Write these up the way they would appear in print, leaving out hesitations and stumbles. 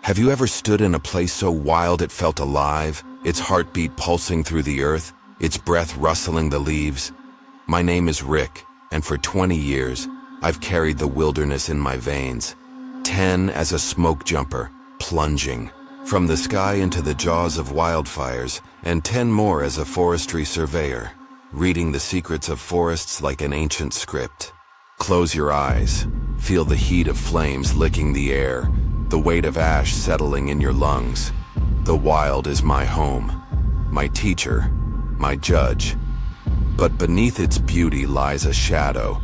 Have you ever stood in a place so wild it felt alive, its heartbeat pulsing through the earth, its breath rustling the leaves? My name is Rick, and for 20 years, I've carried the wilderness in my veins. 10 as a smoke jumper, plunging from the sky into the jaws of wildfires, and 10 more as a forestry surveyor, reading the secrets of forests like an ancient script. Close your eyes, feel the heat of flames licking the air, the weight of ash settling in your lungs. The wild is my home, my teacher, my judge. But beneath its beauty lies a shadow,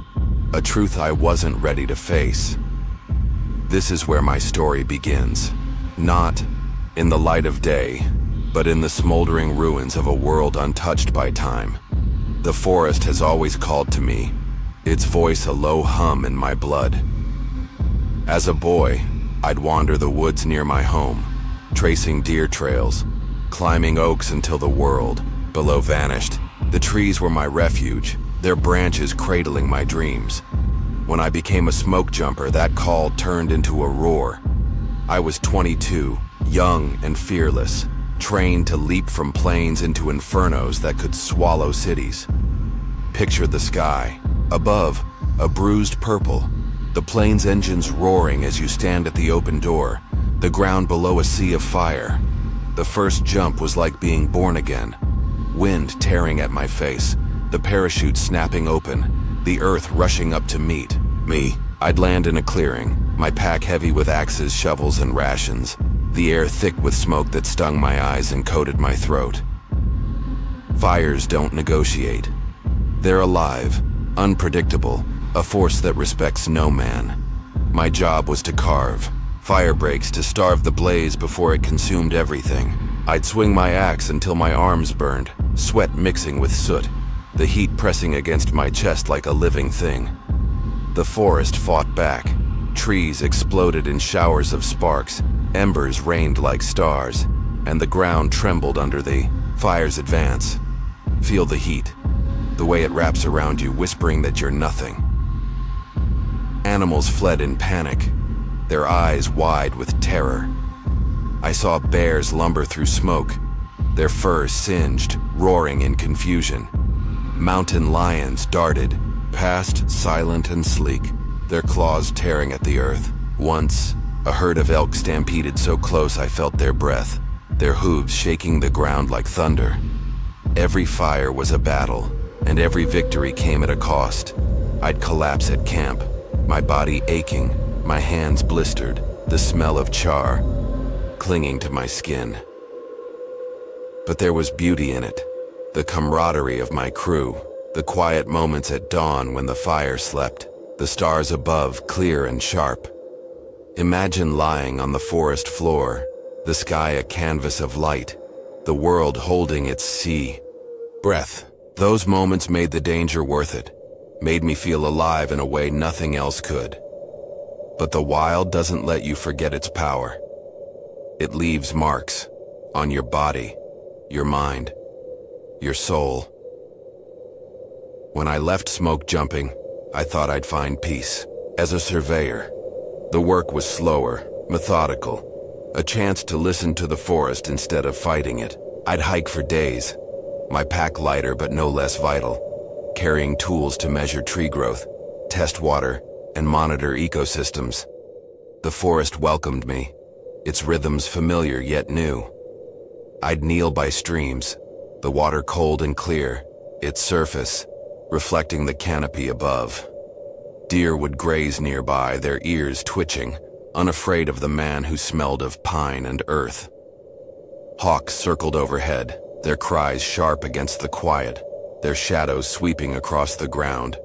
a truth I wasn't ready to face. This is where my story begins, not in the light of day, but in the smoldering ruins of a world untouched by time. The forest has always called to me, its voice a low hum in my blood. As a boy, I'd wander the woods near my home, tracing deer trails, climbing oaks until the world below vanished. The trees were my refuge, their branches cradling my dreams. When I became a smoke jumper, that call turned into a roar. I was 22, young and fearless, trained to leap from plains into infernos that could swallow cities. Picture the sky. Above, a bruised purple, the plane's engines roaring as you stand at the open door, the ground below a sea of fire. The first jump was like being born again. Wind tearing at my face, the parachute snapping open, the earth rushing up to meet me. I'd land in a clearing, my pack heavy with axes, shovels, and rations, the air thick with smoke that stung my eyes and coated my throat. Fires don't negotiate. They're alive, unpredictable, a force that respects no man. My job was to carve, fire breaks to starve the blaze before it consumed everything. I'd swing my axe until my arms burned, sweat mixing with soot, the heat pressing against my chest like a living thing. The forest fought back. Trees exploded in showers of sparks, embers rained like stars, and the ground trembled under the fire's advance. Feel the heat, the way it wraps around you, whispering that you're nothing. Animals fled in panic, their eyes wide with terror. I saw bears lumber through smoke, their fur singed, roaring in confusion. Mountain lions darted past, silent and sleek, their claws tearing at the earth. Once, a herd of elk stampeded so close I felt their breath, their hooves shaking the ground like thunder. Every fire was a battle, and every victory came at a cost. I'd collapse at camp, my body aching, my hands blistered, the smell of char clinging to my skin. But there was beauty in it, the camaraderie of my crew, the quiet moments at dawn when the fire slept, the stars above clear and sharp. Imagine lying on the forest floor, the sky a canvas of light, the world holding its sea breath. Those moments made the danger worth it, made me feel alive in a way nothing else could. But the wild doesn't let you forget its power. It leaves marks on your body, your mind, your soul. When I left smoke jumping, I thought I'd find peace. As a surveyor, the work was slower, methodical, a chance to listen to the forest instead of fighting it. I'd hike for days, my pack lighter but no less vital, carrying tools to measure tree growth, test water, and monitor ecosystems. The forest welcomed me, its rhythms familiar yet new. I'd kneel by streams, the water cold and clear, its surface reflecting the canopy above. Deer would graze nearby, their ears twitching, unafraid of the man who smelled of pine and earth. Hawks circled overhead, their cries sharp against the quiet, their shadows sweeping across the ground.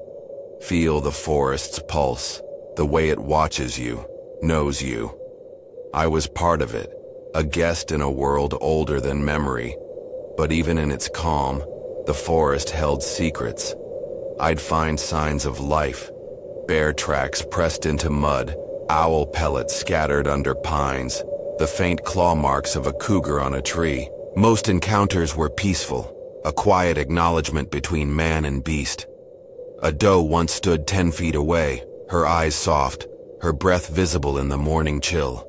Feel the forest's pulse, the way it watches you, knows you. I was part of it, a guest in a world older than memory, but even in its calm, the forest held secrets. I'd find signs of life, bear tracks pressed into mud, owl pellets scattered under pines, the faint claw marks of a cougar on a tree. Most encounters were peaceful, a quiet acknowledgement between man and beast. A doe once stood 10 feet away, her eyes soft, her breath visible in the morning chill.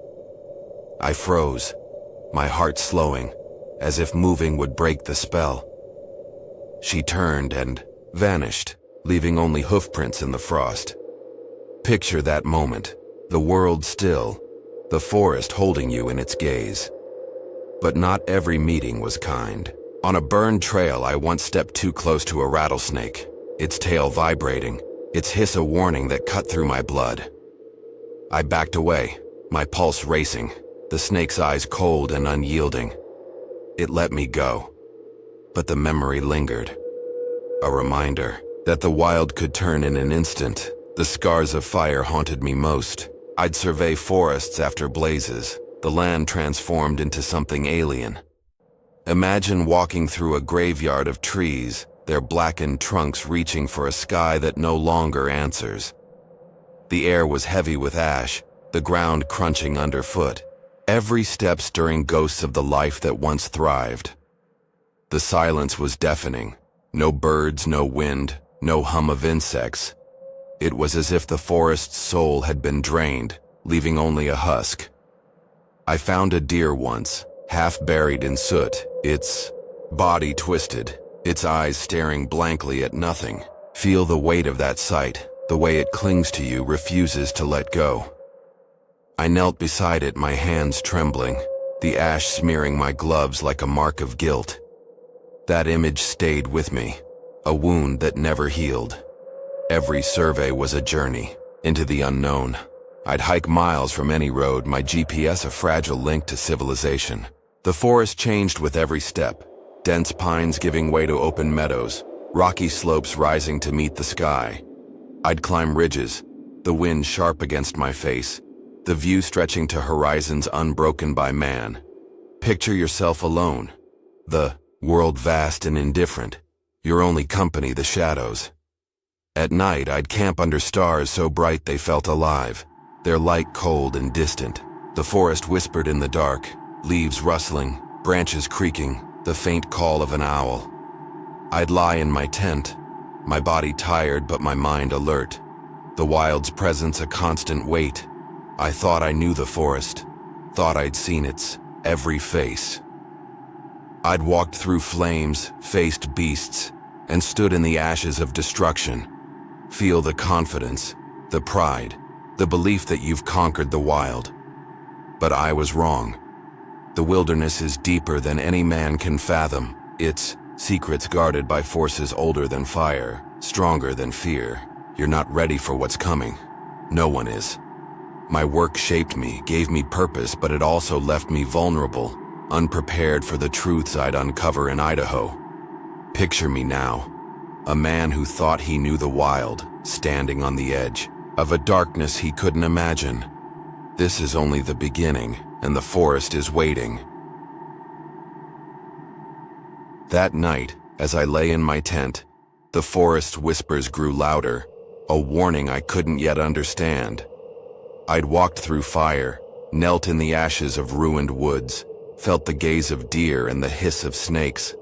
I froze, my heart slowing, as if moving would break the spell. She turned and vanished, leaving only hoofprints in the frost. Picture that moment, the world still, the forest holding you in its gaze. But not every meeting was kind. On a burned trail, I once stepped too close to a rattlesnake, its tail vibrating, its hiss a warning that cut through my blood. I backed away, my pulse racing, the snake's eyes cold and unyielding. It let me go. But the memory lingered. A reminder that the wild could turn in an instant. The scars of fire haunted me most. I'd survey forests after blazes, the land transformed into something alien. Imagine walking through a graveyard of trees, their blackened trunks reaching for a sky that no longer answers. The air was heavy with ash, the ground crunching underfoot, every step stirring ghosts of the life that once thrived. The silence was deafening. No birds, no wind, no hum of insects. It was as if the forest's soul had been drained, leaving only a husk. I found a deer once, half buried in soot, its body twisted, its eyes staring blankly at nothing. Feel the weight of that sight, the way it clings to you, refuses to let go. I knelt beside it, my hands trembling, the ash smearing my gloves like a mark of guilt. That image stayed with me, a wound that never healed. Every survey was a journey into the unknown. I'd hike miles from any road, my GPS a fragile link to civilization. The forest changed with every step, dense pines giving way to open meadows, rocky slopes rising to meet the sky. I'd climb ridges, the wind sharp against my face, the view stretching to horizons unbroken by man. Picture yourself alone, the world vast and indifferent, your only company the shadows. At night, I'd camp under stars so bright they felt alive, their light cold and distant. The forest whispered in the dark, leaves rustling, branches creaking, the faint call of an owl. I'd lie in my tent, my body tired but my mind alert, the wild's presence a constant weight. I thought I knew the forest, thought I'd seen its every face. I'd walked through flames, faced beasts, and stood in the ashes of destruction. Feel the confidence, the pride, the belief that you've conquered the wild. But I was wrong. The wilderness is deeper than any man can fathom. Its secrets guarded by forces older than fire, stronger than fear. You're not ready for what's coming. No one is. My work shaped me, gave me purpose, but it also left me vulnerable, unprepared for the truths I'd uncover in Idaho. Picture me now. A man who thought he knew the wild, standing on the edge of a darkness he couldn't imagine. This is only the beginning, and the forest is waiting. That night, as I lay in my tent, the forest's whispers grew louder, a warning I couldn't yet understand. I'd walked through fire, knelt in the ashes of ruined woods, felt the gaze of deer and the hiss of snakes.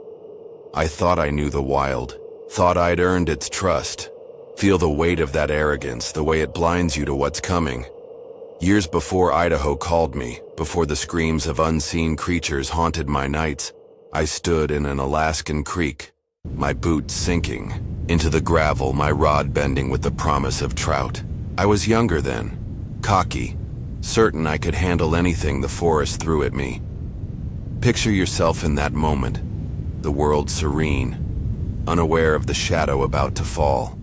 I thought I knew the wild, thought I'd earned its trust. Feel the weight of that arrogance, the way it blinds you to what's coming. Years before Idaho called me, before the screams of unseen creatures haunted my nights, I stood in an Alaskan creek, my boots sinking into the gravel, my rod bending with the promise of trout. I was younger then, cocky, certain I could handle anything the forest threw at me. Picture yourself in that moment, the world serene, unaware of the shadow about to fall.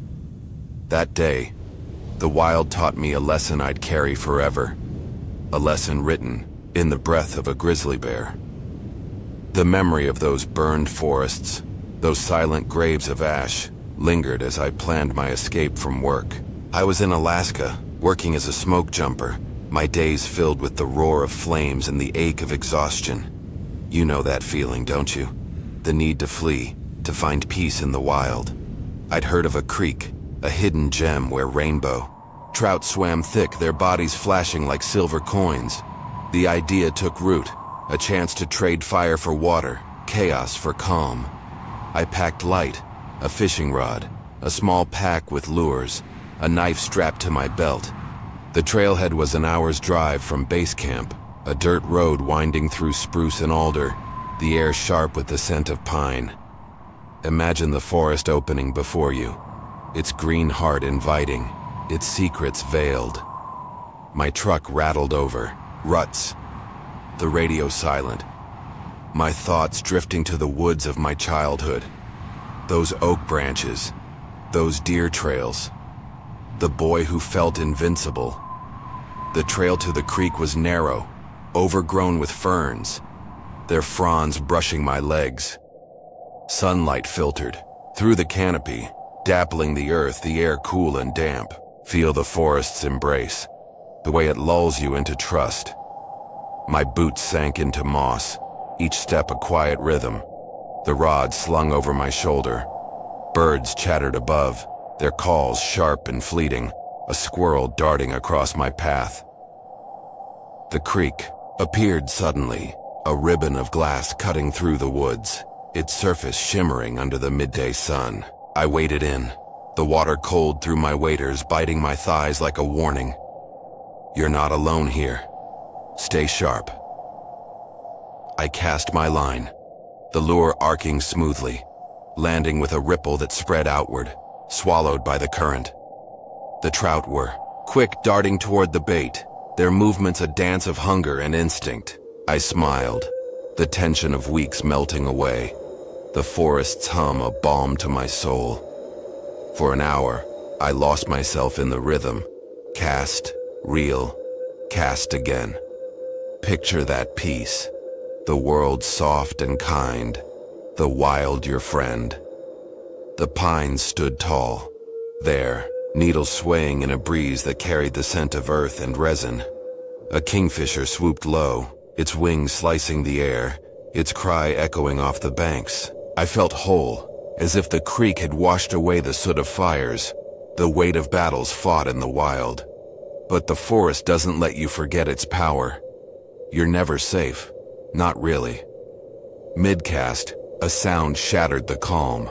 That day, the wild taught me a lesson I'd carry forever, a lesson written in the breath of a grizzly bear. The memory of those burned forests, those silent graves of ash, lingered as I planned my escape from work. I was in Alaska, working as a smoke jumper, my days filled with the roar of flames and the ache of exhaustion. You know that feeling, don't you? The need to flee, to find peace in the wild. I'd heard of a creek, a hidden gem where rainbow trout swam thick, their bodies flashing like silver coins. The idea took root, a chance to trade fire for water, chaos for calm. I packed light, a fishing rod, a small pack with lures, a knife strapped to my belt. The trailhead was an hour's drive from base camp, A dirt road winding through spruce and alder, the air sharp with the scent of pine. Imagine the forest opening before you, its green heart inviting, its secrets veiled. My truck rattled over, ruts, the radio silent, my thoughts drifting to the woods of my childhood. Those oak branches, those deer trails, the boy who felt invincible. The trail to the creek was narrow, overgrown with ferns, their fronds brushing my legs. Sunlight filtered through the canopy, dappling the earth, the air cool and damp. Feel the forest's embrace, the way it lulls you into trust. My boots sank into moss, each step a quiet rhythm. The rod slung over my shoulder. Birds chattered above, their calls sharp and fleeting, a squirrel darting across my path. The creek appeared suddenly, a ribbon of glass cutting through the woods, its surface shimmering under the midday sun. I waded in, the water cold through my waders, biting my thighs like a warning. You're not alone here. Stay sharp. I cast my line, the lure arcing smoothly, landing with a ripple that spread outward, swallowed by the current. The trout were quick, darting toward the bait, their movements a dance of hunger and instinct. I smiled, the tension of weeks melting away, the forest's hum a balm to my soul. For an hour, I lost myself in the rhythm. Cast, reel, cast again. Picture that peace, the world soft and kind, the wild your friend. The pines stood tall, there, needles swaying in a breeze that carried the scent of earth and resin. A kingfisher swooped low, its wings slicing the air, its cry echoing off the banks. I felt whole, as if the creek had washed away the soot of fires, the weight of battles fought in the wild. But the forest doesn't let you forget its power. You're never safe, not really. Mid-cast, a sound shattered the calm.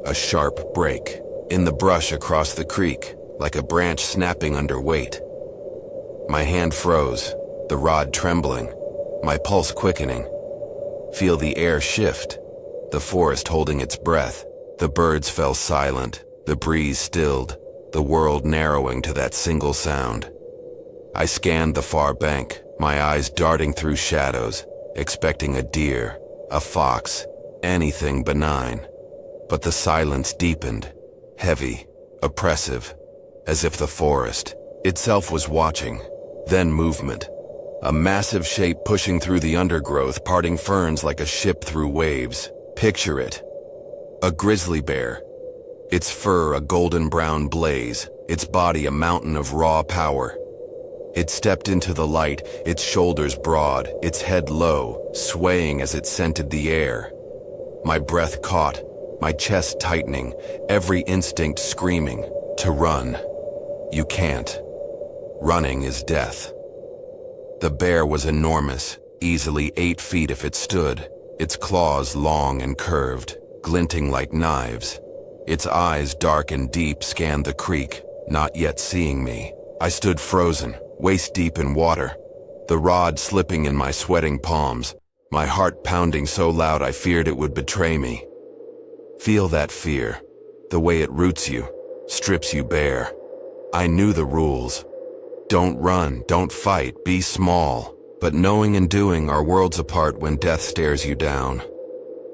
A sharp break, in the brush across the creek, like a branch snapping under weight. My hand froze, the rod trembling, my pulse quickening. Feel the air shift, the forest holding its breath. The birds fell silent, the breeze stilled, the world narrowing to that single sound. I scanned the far bank, my eyes darting through shadows, expecting a deer, a fox, anything benign. But the silence deepened, heavy, oppressive, as if the forest itself was watching. Then movement, a massive shape pushing through the undergrowth, parting ferns like a ship through waves. Picture it. A grizzly bear, its fur a golden brown blaze, its body a mountain of raw power. It stepped into the light, its shoulders broad, its head low, swaying as it scented the air. My breath caught, my chest tightening, every instinct screaming, to run. You can't. Running is death. The bear was enormous, easily 8 feet if it stood, its claws long and curved, glinting like knives. Its eyes, dark and deep, scanned the creek, not yet seeing me. I stood frozen, waist deep in water, the rod slipping in my sweating palms, my heart pounding so loud I feared it would betray me. Feel that fear, the way it roots you, strips you bare. I knew the rules. Don't run, don't fight, be small. But knowing and doing are worlds apart when death stares you down.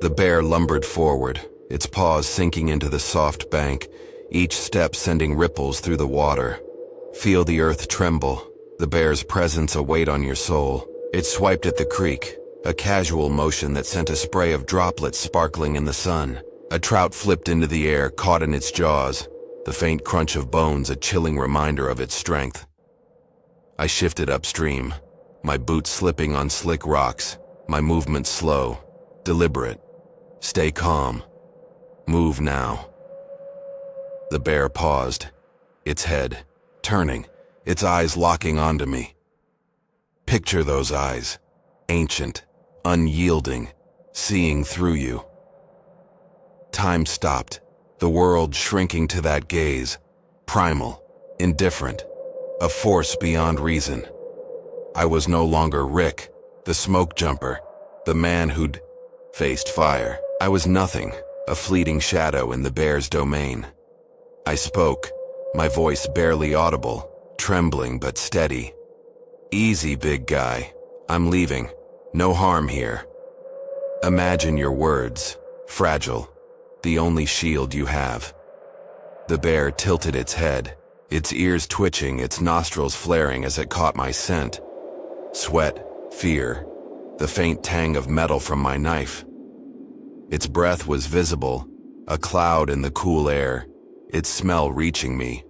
The bear lumbered forward, its paws sinking into the soft bank, each step sending ripples through the water. Feel the earth tremble, the bear's presence a weight on your soul. It swiped at the creek, a casual motion that sent a spray of droplets sparkling in the sun. A trout flipped into the air, caught in its jaws, the faint crunch of bones a chilling reminder of its strength. I shifted upstream, my boots slipping on slick rocks, my movement slow, deliberate. Stay calm. Move now. The bear paused, its head turning, its eyes locking onto me. Picture those eyes, ancient, unyielding, seeing through you. Time stopped, the world shrinking to that gaze, primal, indifferent, a force beyond reason. I was no longer Rick, the smoke jumper, the man who'd faced fire. I was nothing, a fleeting shadow in the bear's domain. I spoke, my voice barely audible, trembling but steady. "Easy, big guy. I'm leaving. No harm here." Imagine your words, fragile, the only shield you have. The bear tilted its head, its ears twitching, its nostrils flaring as it caught my scent. Sweat, fear, the faint tang of metal from my knife. Its breath was visible, a cloud in the cool air, its smell reaching me,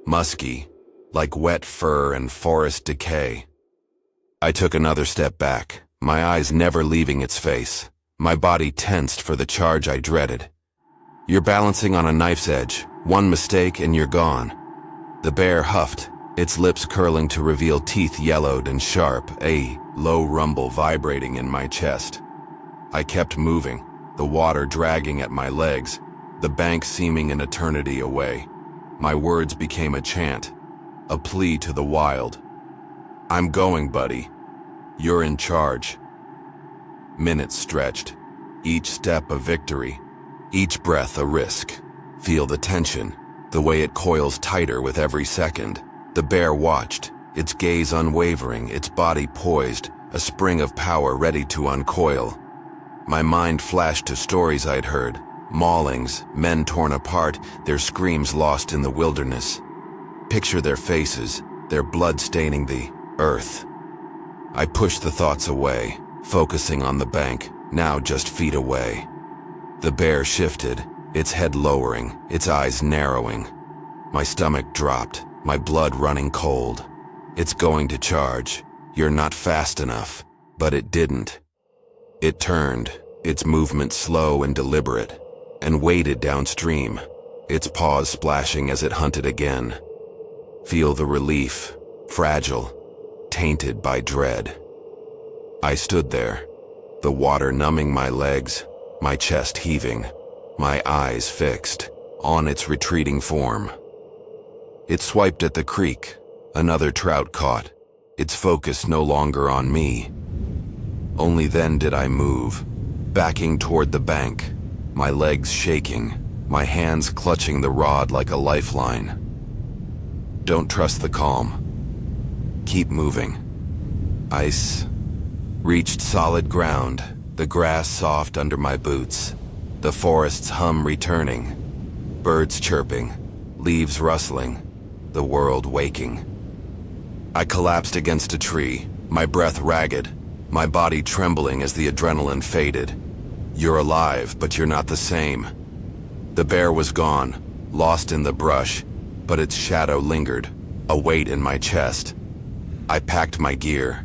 musky, like wet fur and forest decay. I took another step back, my eyes never leaving its face, my body tensed for the charge I dreaded. You're balancing on a knife's edge, one mistake and you're gone. The bear huffed, its lips curling to reveal teeth yellowed and sharp, a low rumble vibrating in my chest. I kept moving, the water dragging at my legs, the bank seeming an eternity away. My words became a chant, a plea to the wild. "I'm going, buddy. You're in charge." Minutes stretched, each step a victory, each breath a risk. Feel the tension, the way it coils tighter with every second. The bear watched, its gaze unwavering, its body poised, a spring of power ready to uncoil. My mind flashed to stories I'd heard, maulings, men torn apart, their screams lost in the wilderness. Picture their faces, their blood staining the earth. I pushed the thoughts away, focusing on the bank, now just feet away. The bear shifted, its head lowering, its eyes narrowing. My stomach dropped, my blood running cold. "It's going to charge. You're not fast enough." But it didn't. It turned, its movement slow and deliberate, and waded downstream, its paws splashing as it hunted again. Feel the relief, fragile, tainted by dread. I stood there, the water numbing my legs, my chest heaving, my eyes fixed on its retreating form. It swiped at the creek, another trout caught, its focus no longer on me. Only then did I move, backing toward the bank, my legs shaking, my hands clutching the rod like a lifeline. Don't trust the calm. Keep moving. Ice reached solid ground, the grass soft under my boots, the forest's hum returning, birds chirping, leaves rustling, the world waking. I collapsed against a tree, my breath ragged, my body trembling as the adrenaline faded. You're alive, but you're not the same. The bear was gone, lost in the brush, but its shadow lingered, a weight in my chest. I packed my gear,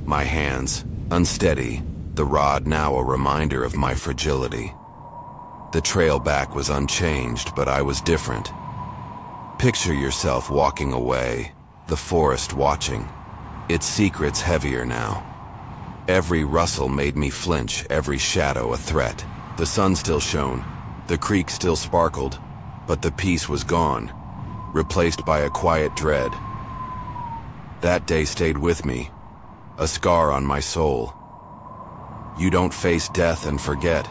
my hands, unsteady, the rod now a reminder of my fragility. The trail back was unchanged, but I was different. Picture yourself walking away, the forest watching, its secrets heavier now. Every rustle made me flinch, every shadow a threat. The sun still shone, the creek still sparkled, but the peace was gone, replaced by a quiet dread. That day stayed with me, a scar on my soul. You don't face death and forget.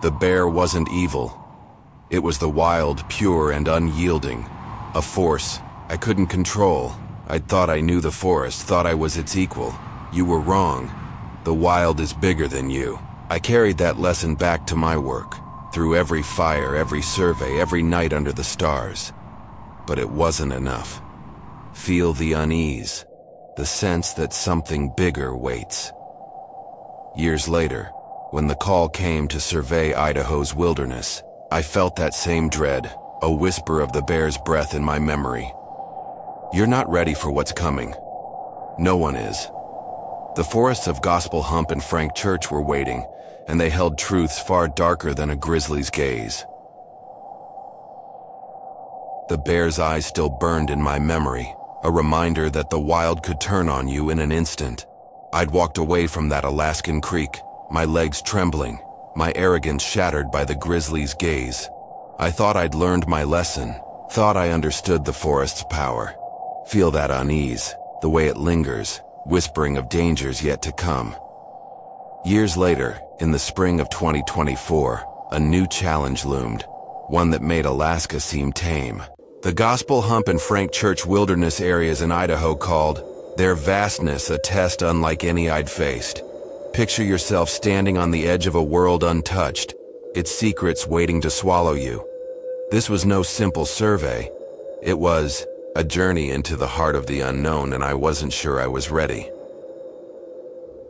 The bear wasn't evil. It was the wild, pure, and unyielding. A force I couldn't control. I'd thought I knew the forest, thought I was its equal. You were wrong. The wild is bigger than you. I carried that lesson back to my work, through every fire, every survey, every night under the stars. But it wasn't enough. Feel the unease, the sense that something bigger waits. Years later, when the call came to survey Idaho's wilderness, I felt that same dread, a whisper of the bear's breath in my memory. You're not ready for what's coming. No one is. The forests of Gospel Hump and Frank Church were waiting, and they held truths far darker than a grizzly's gaze. The bear's eyes still burned in my memory, a reminder that the wild could turn on you in an instant. I'd walked away from that Alaskan creek, my legs trembling, my arrogance shattered by the grizzly's gaze. I thought I'd learned my lesson, thought I understood the forest's power. Feel that unease, the way it lingers, whispering of dangers yet to come. Years later, in the spring of 2024, a new challenge loomed, one that made Alaska seem tame. The Gospel Hump and Frank Church wilderness areas in Idaho called their vastness a test unlike any I'd faced. Picture yourself standing on the edge of a world untouched, its secrets waiting to swallow you. This was no simple survey. It was a journey into the heart of the unknown, and I wasn't sure I was ready.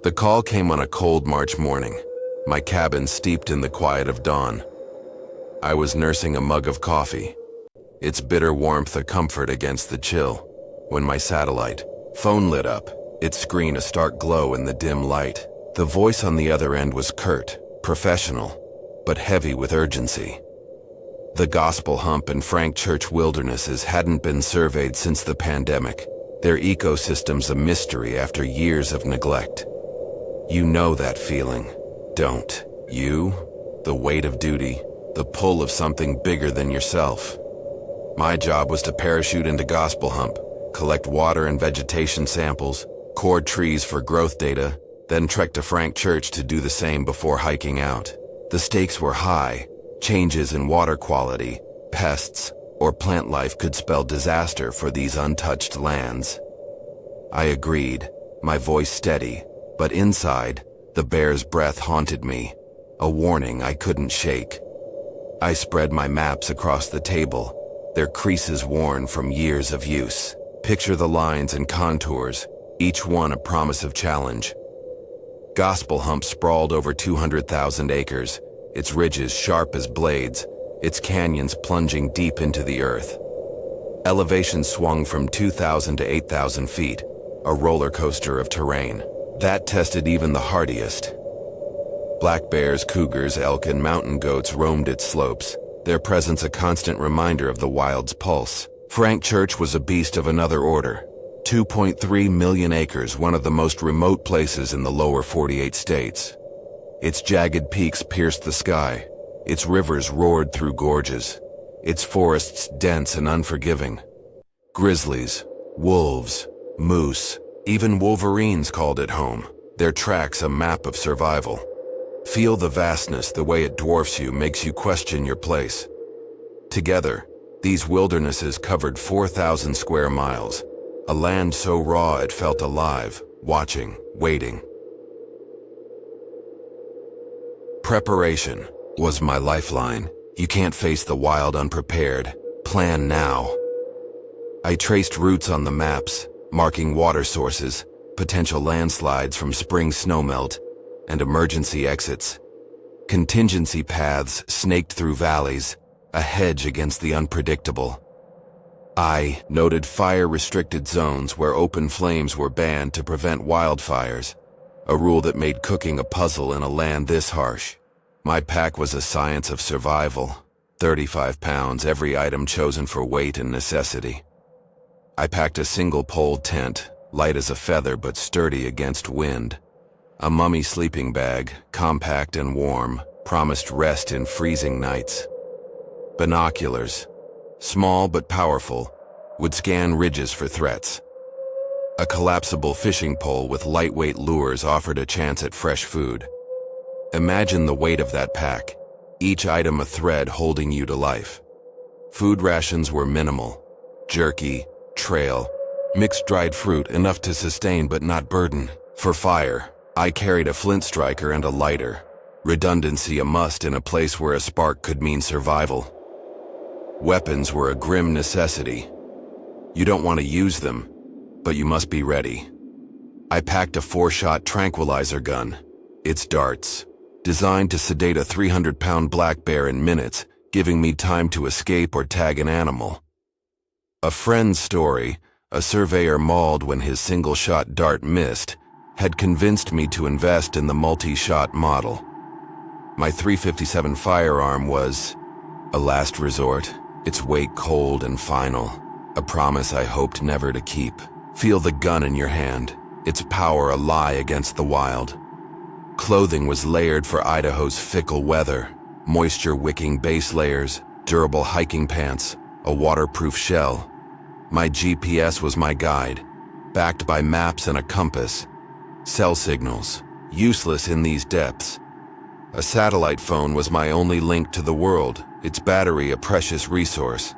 The call came on a cold March morning, my cabin steeped in the quiet of dawn. I was nursing a mug of coffee, its bitter warmth a comfort against the chill, when my satellite phone lit up, its screen a stark glow in the dim light. The voice on the other end was curt, professional, but heavy with urgency. The Gospel Hump and Frank Church wildernesses hadn't been surveyed since the pandemic, their ecosystems a mystery after years of neglect. You know that feeling, don't you? The weight of duty, the pull of something bigger than yourself. My job was to parachute into Gospel Hump, collect water and vegetation samples, cord trees for growth data, then trek to Frank Church to do the same before hiking out. The stakes were high. Changes in water quality, pests, or plant life could spell disaster for these untouched lands. I agreed, my voice steady, but inside, the bear's breath haunted me, a warning I couldn't shake. I spread my maps across the table, their creases worn from years of use. Picture the lines and contours, each one a promise of challenge. Gospel Hump sprawled over 200,000 acres, its ridges sharp as blades, its canyons plunging deep into the earth. Elevation swung from 2,000 to 8,000 feet, a roller coaster of terrain. That tested even the hardiest. Black bears, cougars, elk, and mountain goats roamed its slopes, their presence a constant reminder of the wild's pulse. Frank Church was a beast of another order. 2.3 million acres, one of the most remote places in the lower 48 states. Its jagged peaks pierced the sky, its rivers roared through gorges, its forests dense and unforgiving. Grizzlies, wolves, moose, even wolverines called it home, their tracks a map of survival. Feel the vastness, the way it dwarfs you makes you question your place. Together, these wildernesses covered 4,000 square miles, a land so raw it felt alive, watching, waiting. Preparation was my lifeline. You can't face the wild unprepared. Plan now. I traced routes on the maps, marking water sources, potential landslides from spring snowmelt, and emergency exits. Contingency paths snaked through valleys, a hedge against the unpredictable. I noted fire-restricted zones where open flames were banned to prevent wildfires, a rule that made cooking a puzzle in a land this harsh. My pack was a science of survival, 35 pounds, every item chosen for weight and necessity. I packed a single-pole tent, light as a feather but sturdy against wind. A mummy sleeping bag, compact and warm, promised rest in freezing nights. Binoculars, small but powerful, would scan ridges for threats. A collapsible fishing pole with lightweight lures offered a chance at fresh food. Imagine the weight of that pack, each item a thread holding you to life. Food rations were minimal: jerky, trail, mixed dried fruit, enough to sustain but not burden. For fire, I carried a flint striker and a lighter, redundancy a must in a place where a spark could mean survival. Weapons were a grim necessity. You don't want to use them, but you must be ready. I packed a 4-shot tranquilizer gun, its darts, designed to sedate a 300-pound black bear in minutes, giving me time to escape or tag an animal. A friend's story, a surveyor mauled when his single-shot dart missed, had convinced me to invest in the multi-shot model. My .357 firearm was a last resort, its weight cold and final, a promise I hoped never to keep. Feel the gun in your hand, its power a lie against the wild. Clothing was layered for Idaho's fickle weather, moisture-wicking base layers, durable hiking pants, a waterproof shell. My GPS was my guide, backed by maps and a compass. Cell signals, useless in these depths. A satellite phone was my only link to the world, its battery a precious resource.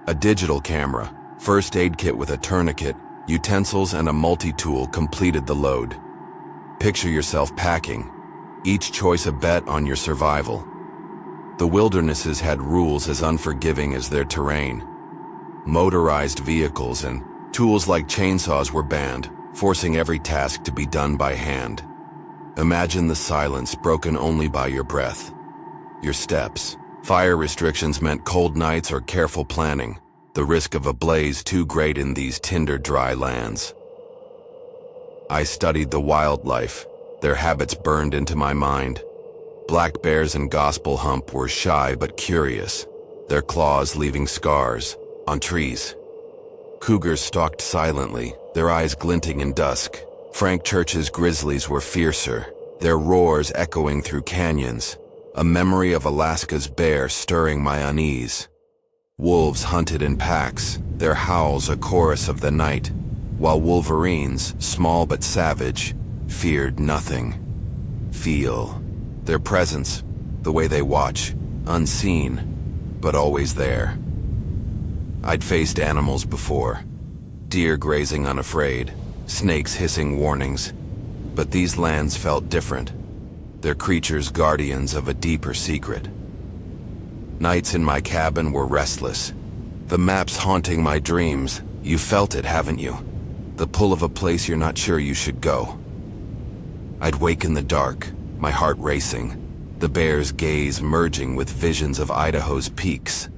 A digital camera, first aid kit with a tourniquet, utensils and a multi-tool completed the load. Picture yourself packing, each choice a bet on your survival. The wildernesses had rules as unforgiving as their terrain. Motorized vehicles and tools like chainsaws were banned, forcing every task to be done by hand. Imagine the silence broken only by your breath, your steps. Fire restrictions meant cold nights or careful planning, the risk of a blaze too great in these tinder-dry lands. I studied the wildlife, their habits burned into my mind. Black bears and gospel hump were shy but curious, their claws leaving scars on trees. Cougars stalked silently, their eyes glinting in dusk. Frank Church's grizzlies were fiercer, their roars echoing through canyons, a memory of Alaska's bear stirring my unease. Wolves hunted in packs, their howls a chorus of the night, while wolverines, small but savage, feared nothing. Feel their presence, the way they watch, unseen, but always there. I'd faced animals before, deer grazing unafraid, snakes hissing warnings, but these lands felt different, their creatures guardians of a deeper secret. Nights in my cabin were restless, the maps haunting my dreams. You felt it, haven't you? The pull of a place you're not sure you should go. I'd wake in the dark, my heart racing, the bear's gaze merging with visions of Idaho's peaks.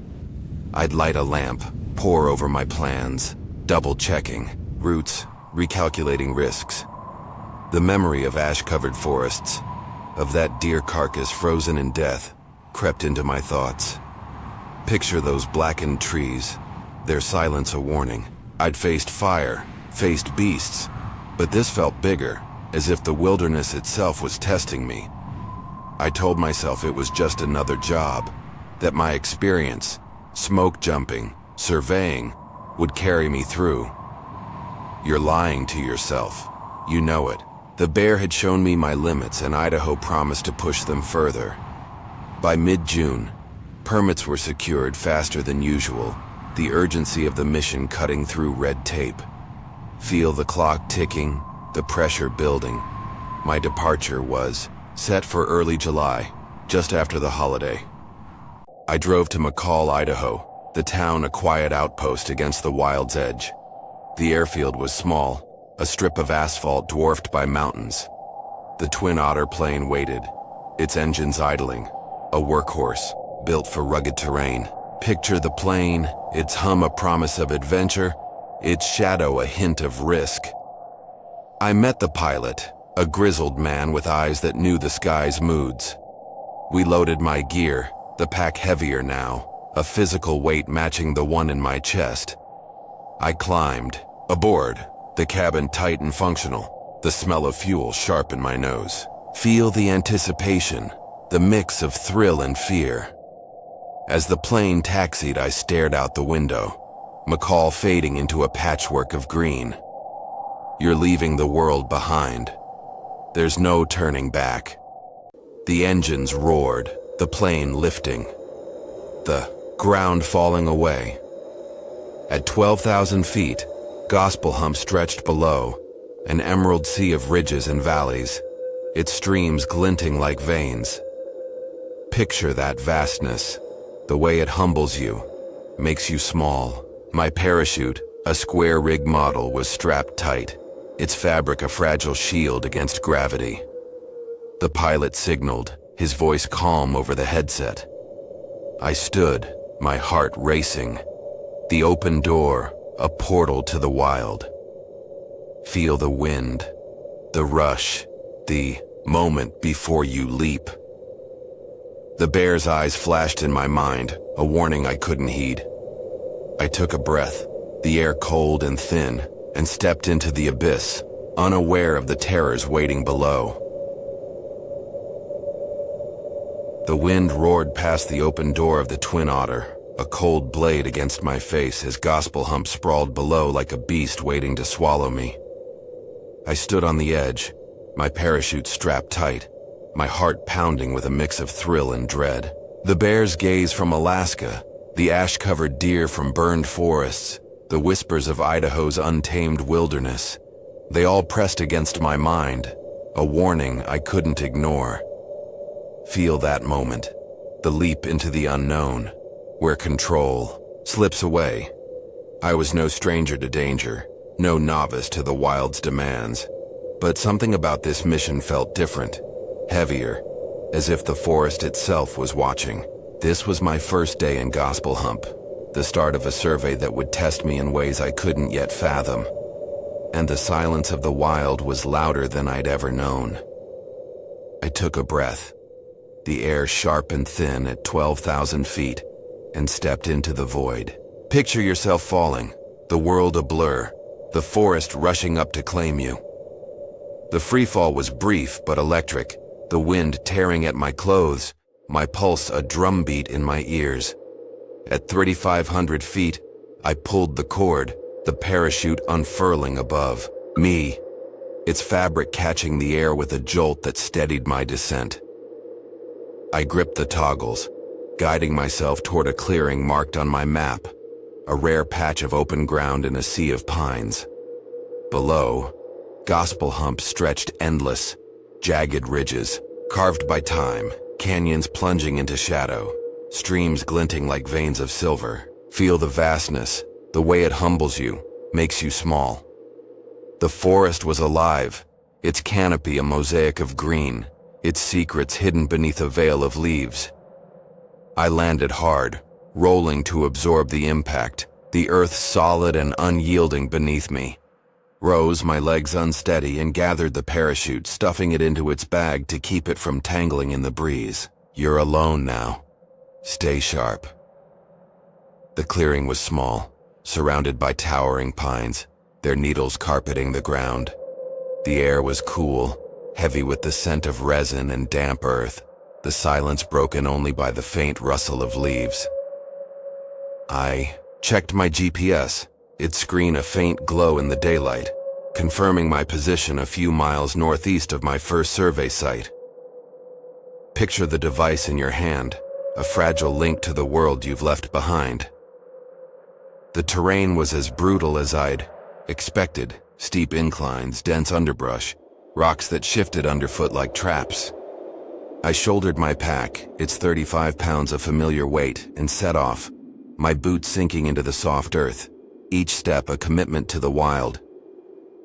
I'd light a lamp, pore over my plans, double-checking routes, recalculating risks. The memory of ash-covered forests, of that deer carcass frozen in death, crept into my thoughts. Picture those blackened trees, their silence a warning. I'd faced fire, faced beasts, but this felt bigger, as if the wilderness itself was testing me. I told myself it was just another job, that my experience, smoke jumping, surveying, would carry me through. You're lying to yourself. You know it. The bear had shown me my limits and Idaho promised to push them further. By mid-June, permits were secured faster than usual, the urgency of the mission cutting through red tape. Feel the clock ticking, the pressure building. My departure was set for early July, just after the holiday. I drove to McCall, Idaho, the town a quiet outpost against the wild's edge. The airfield was small, a strip of asphalt dwarfed by mountains. The Twin Otter plane waited, its engines idling, a workhorse built for rugged terrain. Picture the plane, its hum a promise of adventure, its shadow a hint of risk. I met the pilot, a grizzled man with eyes that knew the sky's moods. We loaded my gear, the pack heavier now, a physical weight matching the one in my chest. I climbed, aboard, the cabin tight and functional, the smell of fuel sharp in my nose. Feel the anticipation, the mix of thrill and fear. As the plane taxied, I stared out the window, McCall fading into a patchwork of green. You're leaving the world behind. There's no turning back. The engines roared, the plane lifting, the ground falling away. At 12,000 feet, Gospel Hump stretched below, an emerald sea of ridges and valleys, its streams glinting like veins. Picture that vastness, the way it humbles you, makes you small. My parachute, a square rig model, was strapped tight, its fabric a fragile shield against gravity. The pilot signaled, his voice calm over the headset. I stood, my heart racing. The open door, a portal to the wild. Feel the wind, the rush, the moment before you leap. The bear's eyes flashed in my mind, a warning I couldn't heed. I took a breath, the air cold and thin, and stepped into the abyss, unaware of the terrors waiting below. The wind roared past the open door of the Twin Otter, a cold blade against my face as Gospel Hump sprawled below like a beast waiting to swallow me. I stood on the edge, my parachute strapped tight, my heart pounding with a mix of thrill and dread. The bear's gaze from Alaska, the ash-covered deer from burned forests, the whispers of Idaho's untamed wilderness, they all pressed against my mind, a warning I couldn't ignore. Feel that moment, the leap into the unknown, where control slips away. I was no stranger to danger, no novice to the wild's demands, but something about this mission felt different, heavier, as if the forest itself was watching. This was my first day in Gospel Hump, the start of a survey that would test me in ways I couldn't yet fathom. And the silence of the wild was louder than I'd ever known. I took a breath, the air sharp and thin at 12,000 feet, and stepped into the void. Picture yourself falling, the world a blur, the forest rushing up to claim you. The freefall was brief but electric, the wind tearing at my clothes, my pulse a drumbeat in my ears. At 3,500 feet, I pulled the cord, the parachute unfurling above me, its fabric catching the air with a jolt that steadied my descent. I gripped the toggles, guiding myself toward a clearing marked on my map, a rare patch of open ground in a sea of pines. Below, Gospel Hump stretched endless, jagged ridges, carved by time, canyons plunging into shadow, streams glinting like veins of silver. Feel the vastness, the way it humbles you, makes you small. The forest was alive, its canopy a mosaic of green, its secrets hidden beneath a veil of leaves. I landed hard, rolling to absorb the impact, the earth solid and unyielding beneath me. Rose, my legs unsteady, and gathered the parachute, stuffing it into its bag to keep it from tangling in the breeze. You're alone now. Stay sharp. The clearing was small, surrounded by towering pines, their needles carpeting the ground. The air was cool, heavy with the scent of resin and damp earth, the silence broken only by the faint rustle of leaves. I checked my GPS, its screen a faint glow in the daylight, confirming my position a few miles northeast of my first survey site. Picture the device in your hand, a fragile link to the world you've left behind. The terrain was as brutal as I'd expected, steep inclines, dense underbrush, rocks that shifted underfoot like traps. I shouldered my pack, its 35 pounds of familiar weight, and set off, my boots sinking into the soft earth, each step a commitment to the wild.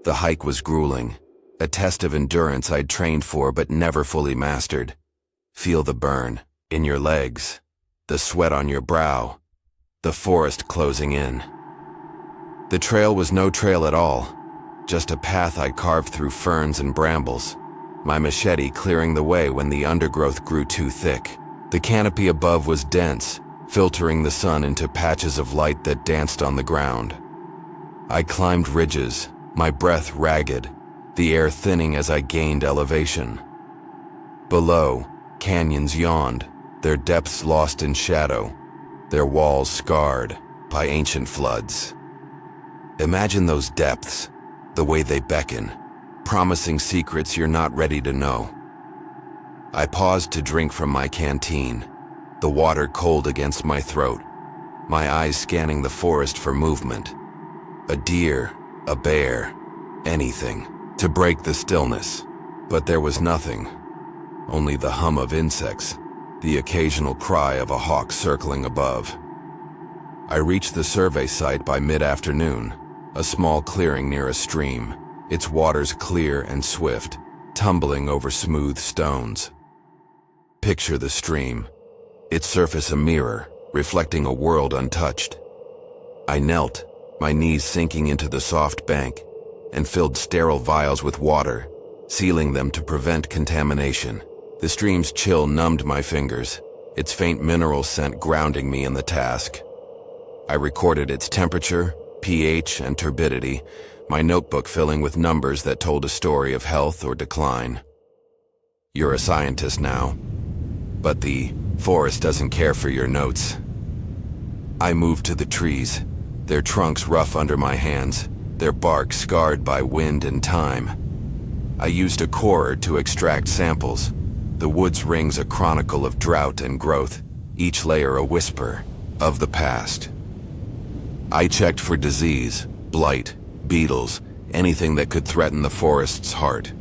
The hike was grueling, a test of endurance I'd trained for but never fully mastered. Feel the burn in your legs, the sweat on your brow, the forest closing in. The trail was no trail at all, just a path I carved through ferns and brambles, my machete clearing the way when the undergrowth grew too thick. The canopy above was dense, filtering the sun into patches of light that danced on the ground. I climbed ridges, my breath ragged, the air thinning as I gained elevation. Below, canyons yawned, their depths lost in shadow, their walls scarred by ancient floods. Imagine those depths, the way they beckon, promising secrets you're not ready to know. I paused to drink from my canteen, the water cold against my throat, my eyes scanning the forest for movement. A deer, a bear, anything to break the stillness. But there was nothing, only the hum of insects, the occasional cry of a hawk circling above. I reached the survey site by mid-afternoon, a small clearing near a stream, its waters clear and swift, tumbling over smooth stones. Picture the stream, its surface a mirror, reflecting a world untouched. I knelt, my knees sinking into the soft bank, and filled sterile vials with water, sealing them to prevent contamination. The stream's chill numbed my fingers, its faint mineral scent grounding me in the task. I recorded its temperature, pH, and turbidity, my notebook filling with numbers that told a story of health or decline. You're a scientist now, but the forest doesn't care for your notes. I moved to the trees, their trunks rough under my hands, their bark scarred by wind and time. I used a corer to extract samples, the woods rings a chronicle of drought and growth, each layer a whisper of the past. I checked for disease, blight, beetles, anything that could threaten the forest's heart.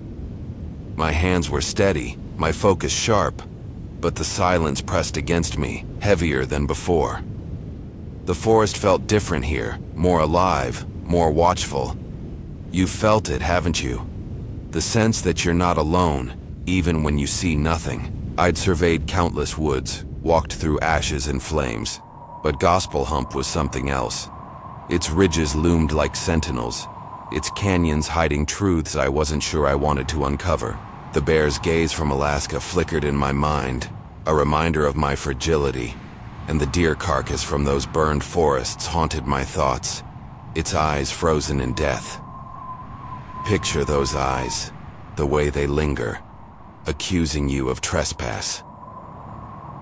My hands were steady, my focus sharp, but the silence pressed against me, heavier than before. The forest felt different here, more alive, more watchful. You felt it, haven't you? The sense that you're not alone, even when you see nothing. I'd surveyed countless woods, walked through ashes and flames, but Gospel Hump was something else. Its ridges loomed like sentinels, its canyons hiding truths I wasn't sure I wanted to uncover. The bear's gaze from Alaska flickered in my mind, a reminder of my fragility, and the deer carcass from those burned forests haunted my thoughts, its eyes frozen in death. Picture those eyes, the way they linger, accusing you of trespass.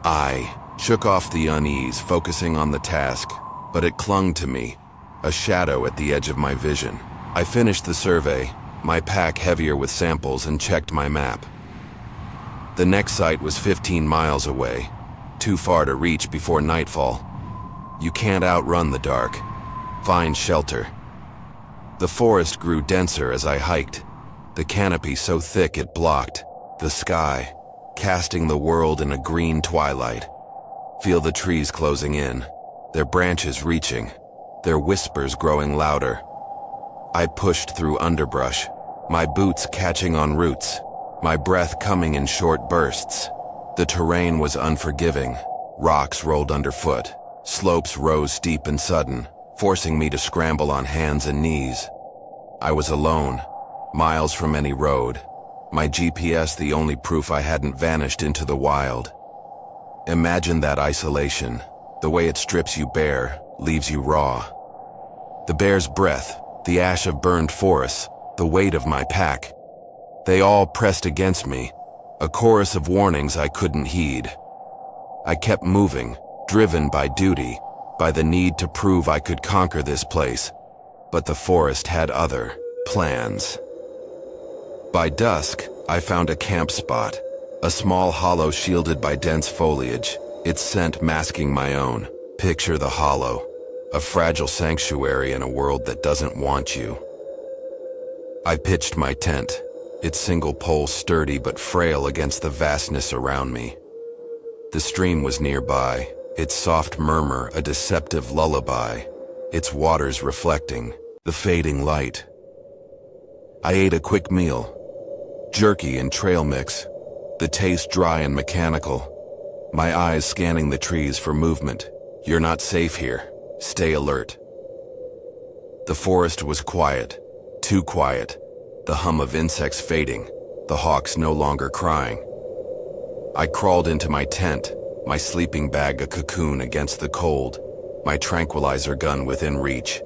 I shook off the unease, focusing on the task, but it clung to me, a shadow at the edge of my vision. I finished the survey, my pack heavier with samples, and checked my map. The next site was 15 miles away, too far to reach before nightfall. You can't outrun the dark. Find shelter. The forest grew denser as I hiked, the canopy so thick it blocked the sky, casting the world in a green twilight. Feel the trees closing in, their branches reaching, their whispers growing louder. I pushed through underbrush, my boots catching on roots, my breath coming in short bursts. The terrain was unforgiving. Rocks rolled underfoot, slopes rose steep and sudden, forcing me to scramble on hands and knees. I was alone, miles from any road, my GPS the only proof I hadn't vanished into the wild. Imagine that isolation, the way it strips you bare, leaves you raw. The bear's breath, the ash of burned forests, the weight of my pack, they all pressed against me, a chorus of warnings I couldn't heed. I kept moving, driven by duty, by the need to prove I could conquer this place, but the forest had other plans. By dusk, I found a camp spot, a small hollow shielded by dense foliage, its scent masking my own. Picture the hollow, a fragile sanctuary in a world that doesn't want you. I pitched my tent, its single pole sturdy but frail against the vastness around me. The stream was nearby, its soft murmur a deceptive lullaby, its waters reflecting the fading light. I ate a quick meal, jerky and trail mix, the taste dry and mechanical, my eyes scanning the trees for movement. You're not safe here, stay alert. The forest was quiet, too quiet, the hum of insects fading, the hawks no longer crying. I crawled into my tent, my sleeping bag a cocoon against the cold, my tranquilizer gun within reach.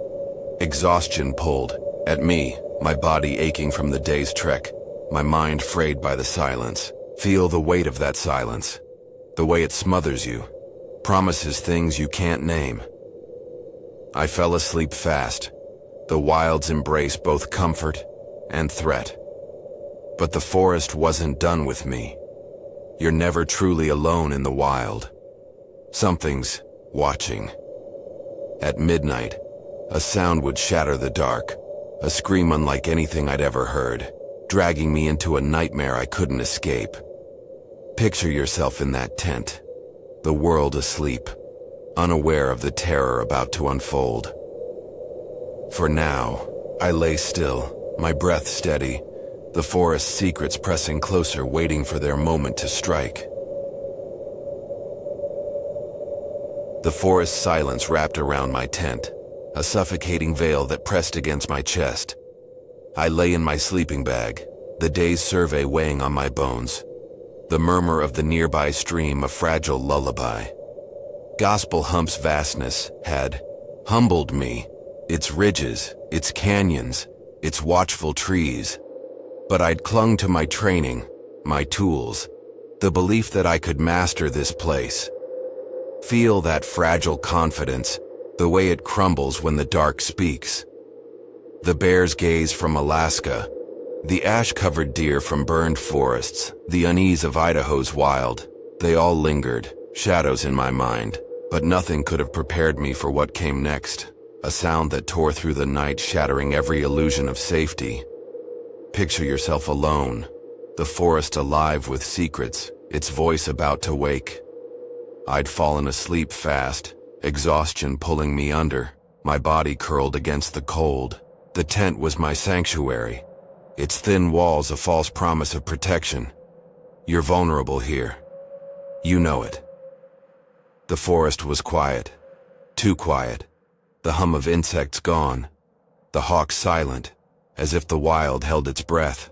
Exhaustion pulled at me, my body aching from the day's trek, my mind frayed by the silence. Feel the weight of that silence, the way it smothers you, promises things you can't name. I fell asleep fast. The wilds embrace both comfort and threat. But the forest wasn't done with me. You're never truly alone in the wild. Something's watching. At midnight, a sound would shatter the dark, a scream unlike anything I'd ever heard, dragging me into a nightmare I couldn't escape. Picture yourself in that tent, the world asleep, unaware of the terror about to unfold. For now, I lay still, my breath steady, the forest's secrets pressing closer, waiting for their moment to strike. The forest's silence wrapped around my tent, a suffocating veil that pressed against my chest. I lay in my sleeping bag, the day's survey weighing on my bones, the murmur of the nearby stream a fragile lullaby. Gospel Hump's vastness had humbled me, its ridges, its canyons, its watchful trees. But I'd clung to my training, my tools, the belief that I could master this place. Feel that fragile confidence, the way it crumbles when the dark speaks. The bear's gaze from Alaska, the ash-covered deer from burned forests, the unease of Idaho's wild, they all lingered, shadows in my mind, but nothing could have prepared me for what came next, a sound that tore through the night, shattering every illusion of safety. Picture yourself alone, the forest alive with secrets, its voice about to wake. I'd fallen asleep fast, exhaustion pulling me under, my body curled against the cold. The tent was my sanctuary, its thin walls a false promise of protection. You're vulnerable here. You know it. The forest was quiet, too quiet. The hum of insects gone, the hawk silent, as if the wild held its breath.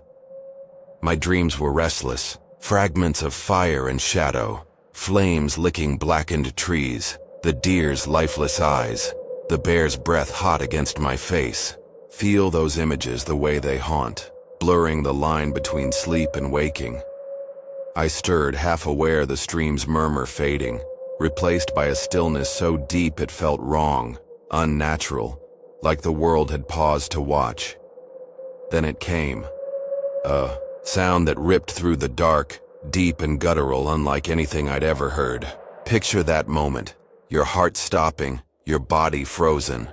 My dreams were restless, fragments of fire and shadow, flames licking blackened trees, the deer's lifeless eyes, the bear's breath hot against my face. Feel those images the way they haunt, blurring the line between sleep and waking. I stirred, half aware, the stream's murmur fading, replaced by a stillness so deep it felt wrong, unnatural, like the world had paused to watch. Then it came. A sound that ripped through the dark, deep and guttural, unlike anything I'd ever heard. Picture that moment, your heart stopping, your body frozen.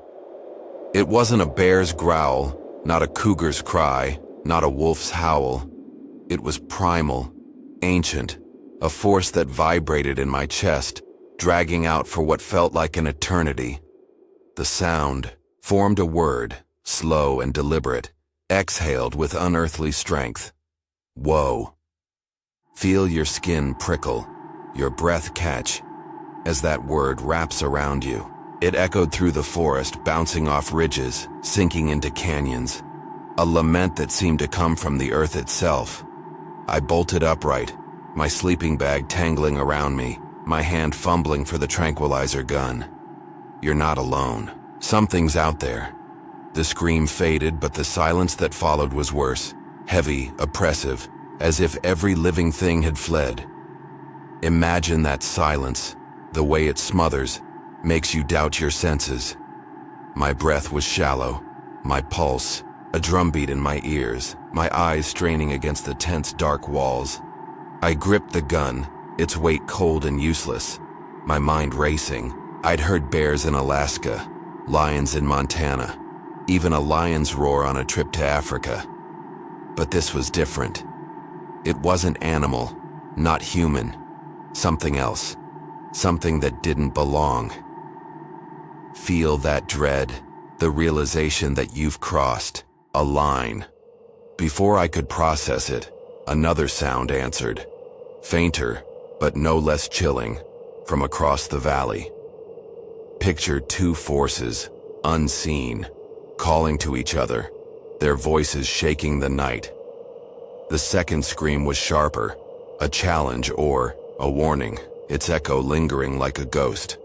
It wasn't a bear's growl, not a cougar's cry, not a wolf's howl. It was primal, ancient, a force that vibrated in my chest, dragging out for what felt like an eternity. The sound formed a word, slow and deliberate, exhaled with unearthly strength. Whoa. Feel your skin prickle, your breath catch, as that word wraps around you. It echoed through the forest, bouncing off ridges, sinking into canyons. A lament that seemed to come from the earth itself. I bolted upright, my sleeping bag tangling around me, my hand fumbling for the tranquilizer gun. You're not alone. Something's out there. The scream faded, but the silence that followed was worse, heavy, oppressive, as if every living thing had fled. Imagine that silence, the way it smothers, makes you doubt your senses. My breath was shallow, my pulse, a drumbeat in my ears, my eyes straining against the tent's dark walls. I gripped the gun, its weight cold and useless, my mind racing. I'd heard bears in Alaska, lions in Montana, even a lion's roar on a trip to Africa. But this was different. It wasn't animal, not human, something else, something that didn't belong. Feel that dread, the realization that you've crossed a line. Before I could process it, another sound answered, fainter, but no less chilling, from across the valley. Picture two forces, unseen, calling to each other, their voices shaking the night. The second scream was sharper, a challenge or a warning, its echo lingering like a ghost.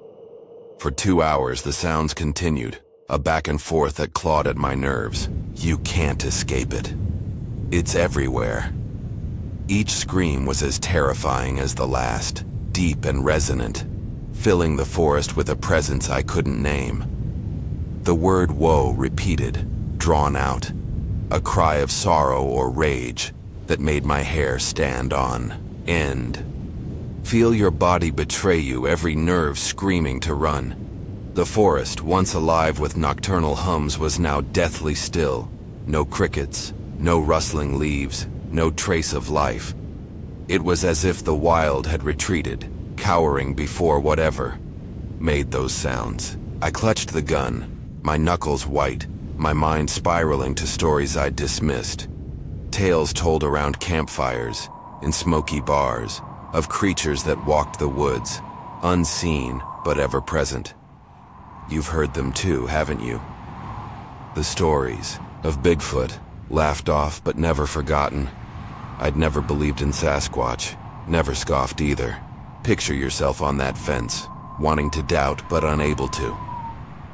For 2 hours the sounds continued, a back and forth that clawed at my nerves. You can't escape it. It's everywhere. Each scream was as terrifying as the last, deep and resonant, filling the forest with a presence I couldn't name. The word woe repeated, drawn out, a cry of sorrow or rage that made my hair stand on end. Feel your body betray you, every nerve screaming to run. The forest, once alive with nocturnal hums, was now deathly still. No crickets, no rustling leaves, no trace of life. It was as if the wild had retreated, cowering before whatever made those sounds. I clutched the gun, my knuckles white, my mind spiraling to stories I'd dismissed. Tales told around campfires, in smoky bars, of creatures that walked the woods, unseen but ever present. You've heard them too, haven't you? The stories of Bigfoot, laughed off but never forgotten. I'd never believed in Sasquatch, never scoffed either. Picture yourself on that fence, wanting to doubt but unable to.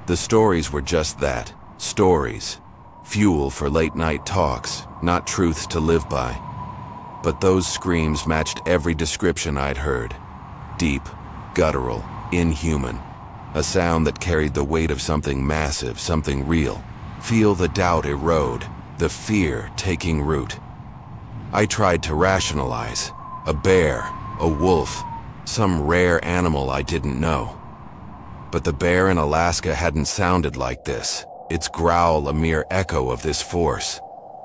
The stories were just that, stories. Fuel for late-night talks, not truths to live by. But those screams matched every description I'd heard. Deep, guttural, inhuman. A sound that carried the weight of something massive, something real. Feel the doubt erode, the fear taking root. I tried to rationalize. A bear, a wolf, some rare animal I didn't know. But the bear in Alaska hadn't sounded like this, its growl a mere echo of this force.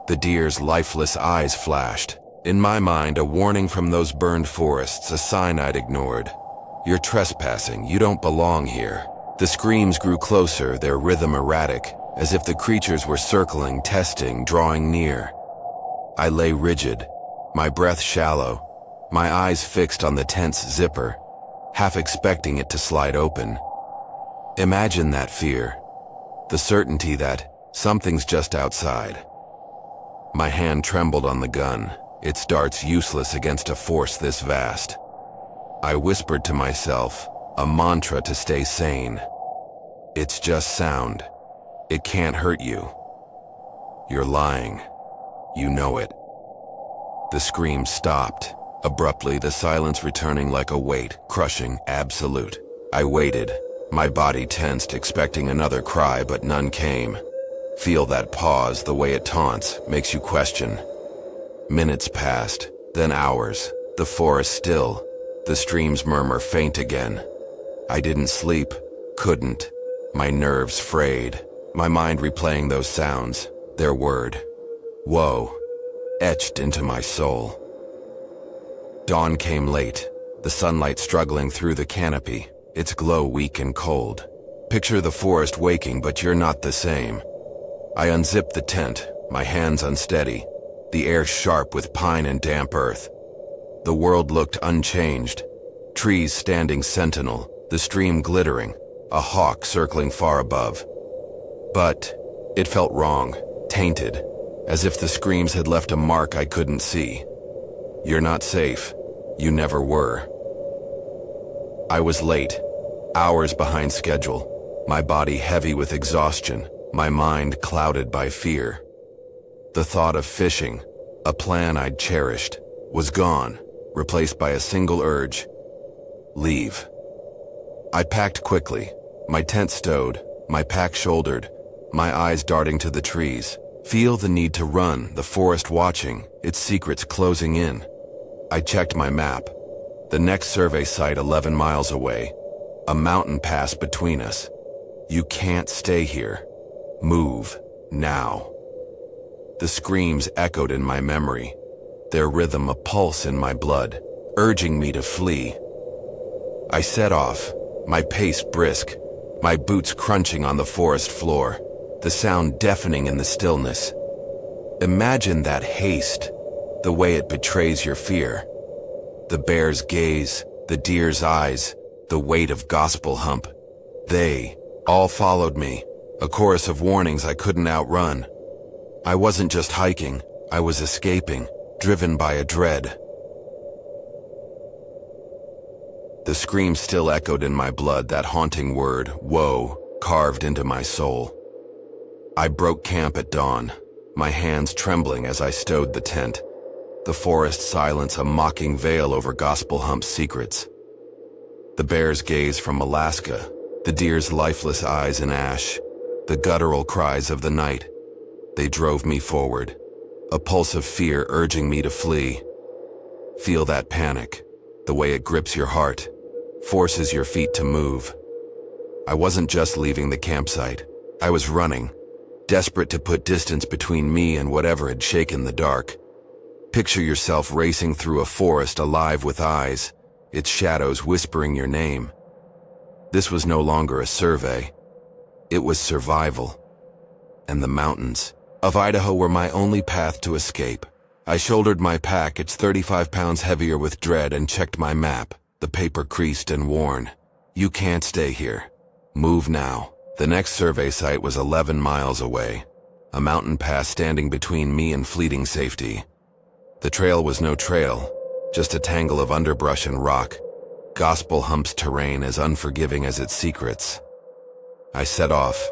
The deer's lifeless eyes flashed. In my mind, a warning from those burned forests, a sign I'd ignored. You're trespassing, you don't belong here. The screams grew closer, their rhythm erratic, as if the creatures were circling, testing, drawing near. I lay rigid, my breath shallow, my eyes fixed on the tent's zipper, half expecting it to slide open. Imagine that fear, the certainty that something's just outside. My hand trembled on the gun, its darts useless against a force this vast. I whispered to myself, a mantra to stay sane. It's just sound. It can't hurt you. You're lying. You know it. The scream stopped. Abruptly, the silence returning like a weight, crushing, absolute. I waited, my body tensed, expecting another cry, but none came. Feel that pause, the way it taunts, makes you question. Minutes passed, then hours, the forest still, the stream's murmur faint again. I didn't sleep, couldn't, my nerves frayed, my mind replaying those sounds, their word, woe, etched into my soul. Dawn came late, the sunlight struggling through the canopy, its glow weak and cold. Picture the forest waking, but you're not the same. I unzipped the tent, my hands unsteady, the air sharp with pine and damp earth. The world looked unchanged, trees standing sentinel, the stream glittering, a hawk circling far above. But it felt wrong, tainted, as if the screams had left a mark I couldn't see. You're not safe. You never were. I was late, hours behind schedule, my body heavy with exhaustion, my mind clouded by fear. The thought of fishing, a plan I'd cherished, was gone, replaced by a single urge: leave. I packed quickly, my tent stowed, my pack shouldered, my eyes darting to the trees. Feel the need to run, the forest watching, its secrets closing in. I checked my map. The next survey site 11 miles away. A mountain pass between us. You can't stay here. Move, now. The screams echoed in my memory, their rhythm a pulse in my blood, urging me to flee. I set off, my pace brisk, my boots crunching on the forest floor, the sound deafening in the stillness. Imagine that haste, the way it betrays your fear. The bear's gaze, the deer's eyes, the weight of gospel hump. They all followed me, a chorus of warnings I couldn't outrun. I wasn't just hiking, I was escaping, driven by a dread. The scream still echoed in my blood, that haunting word, woe, carved into my soul. I broke camp at dawn, my hands trembling as I stowed the tent, the forest silence a mocking veil over Gospel Hump's secrets. The bear's gaze from Alaska, the deer's lifeless eyes in ash, the guttural cries of the night. They drove me forward, a pulse of fear urging me to flee. Feel that panic, the way it grips your heart, forces your feet to move. I wasn't just leaving the campsite, I was running, desperate to put distance between me and whatever had shaken the dark. Picture yourself racing through a forest alive with eyes, its shadows whispering your name. This was no longer a survey. It was survival. And the mountains of Idaho were my only path to escape. I shouldered my pack, its 35 pounds heavier with dread, and checked my map, the paper creased and worn. You can't stay here. Move now. The next survey site was 11 miles away, a mountain pass standing between me and fleeting safety. The trail was no trail, just a tangle of underbrush and rock, Gospel Hump's terrain as unforgiving as its secrets. I set off,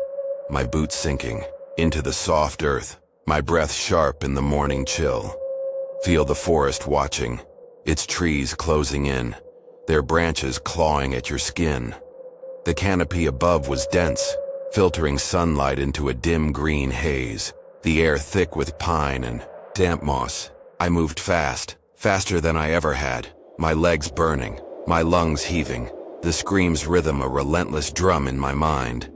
my boots sinking, into the soft earth, my breath sharp in the morning chill. Feel the forest watching, its trees closing in, their branches clawing at your skin. The canopy above was dense, filtering sunlight into a dim green haze, the air thick with pine and damp moss. I moved fast, faster than I ever had, my legs burning, my lungs heaving, the scream's rhythm a relentless drum in my mind.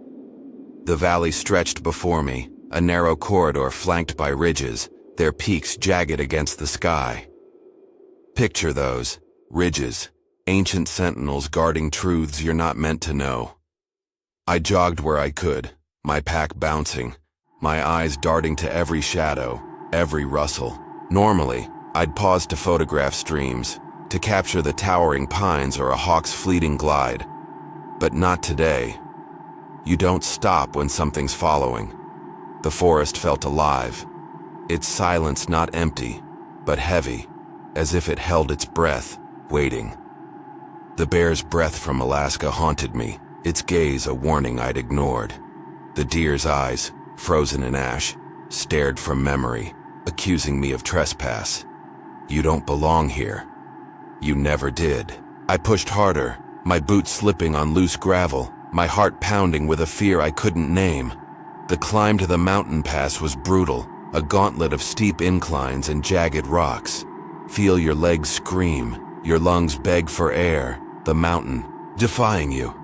The valley stretched before me, a narrow corridor flanked by ridges, their peaks jagged against the sky. Picture those ridges, ancient sentinels guarding truths you're not meant to know. I jogged where I could, my pack bouncing, my eyes darting to every shadow, every rustle. Normally, I'd pause to photograph streams, to capture the towering pines or a hawk's fleeting glide. But not today. You don't stop when something's following. The forest felt alive, its silence not empty, but heavy, as if it held its breath, waiting. The bear's breath from Alaska haunted me, its gaze a warning I'd ignored. The deer's eyes, frozen in ash, stared from memory, accusing me of trespass. You don't belong here. You never did. I pushed harder, my boots slipping on loose gravel, my heart pounding with a fear I couldn't name. The climb to the mountain pass was brutal, a gauntlet of steep inclines and jagged rocks. Feel your legs scream, your lungs beg for air, the mountain defying you.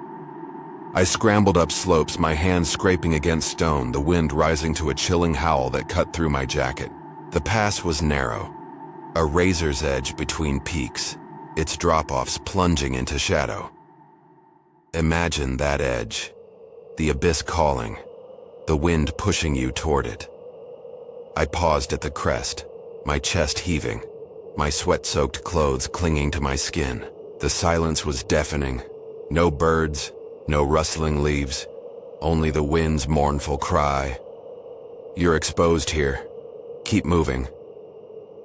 I scrambled up slopes, my hands scraping against stone, the wind rising to a chilling howl that cut through my jacket. The pass was narrow, a razor's edge between peaks, its drop-offs plunging into shadow. Imagine that edge, the abyss calling, the wind pushing you toward it. I paused at the crest, my chest heaving, my sweat-soaked clothes clinging to my skin. The silence was deafening. No birds, no rustling leaves, only the wind's mournful cry. You're exposed here. Keep moving.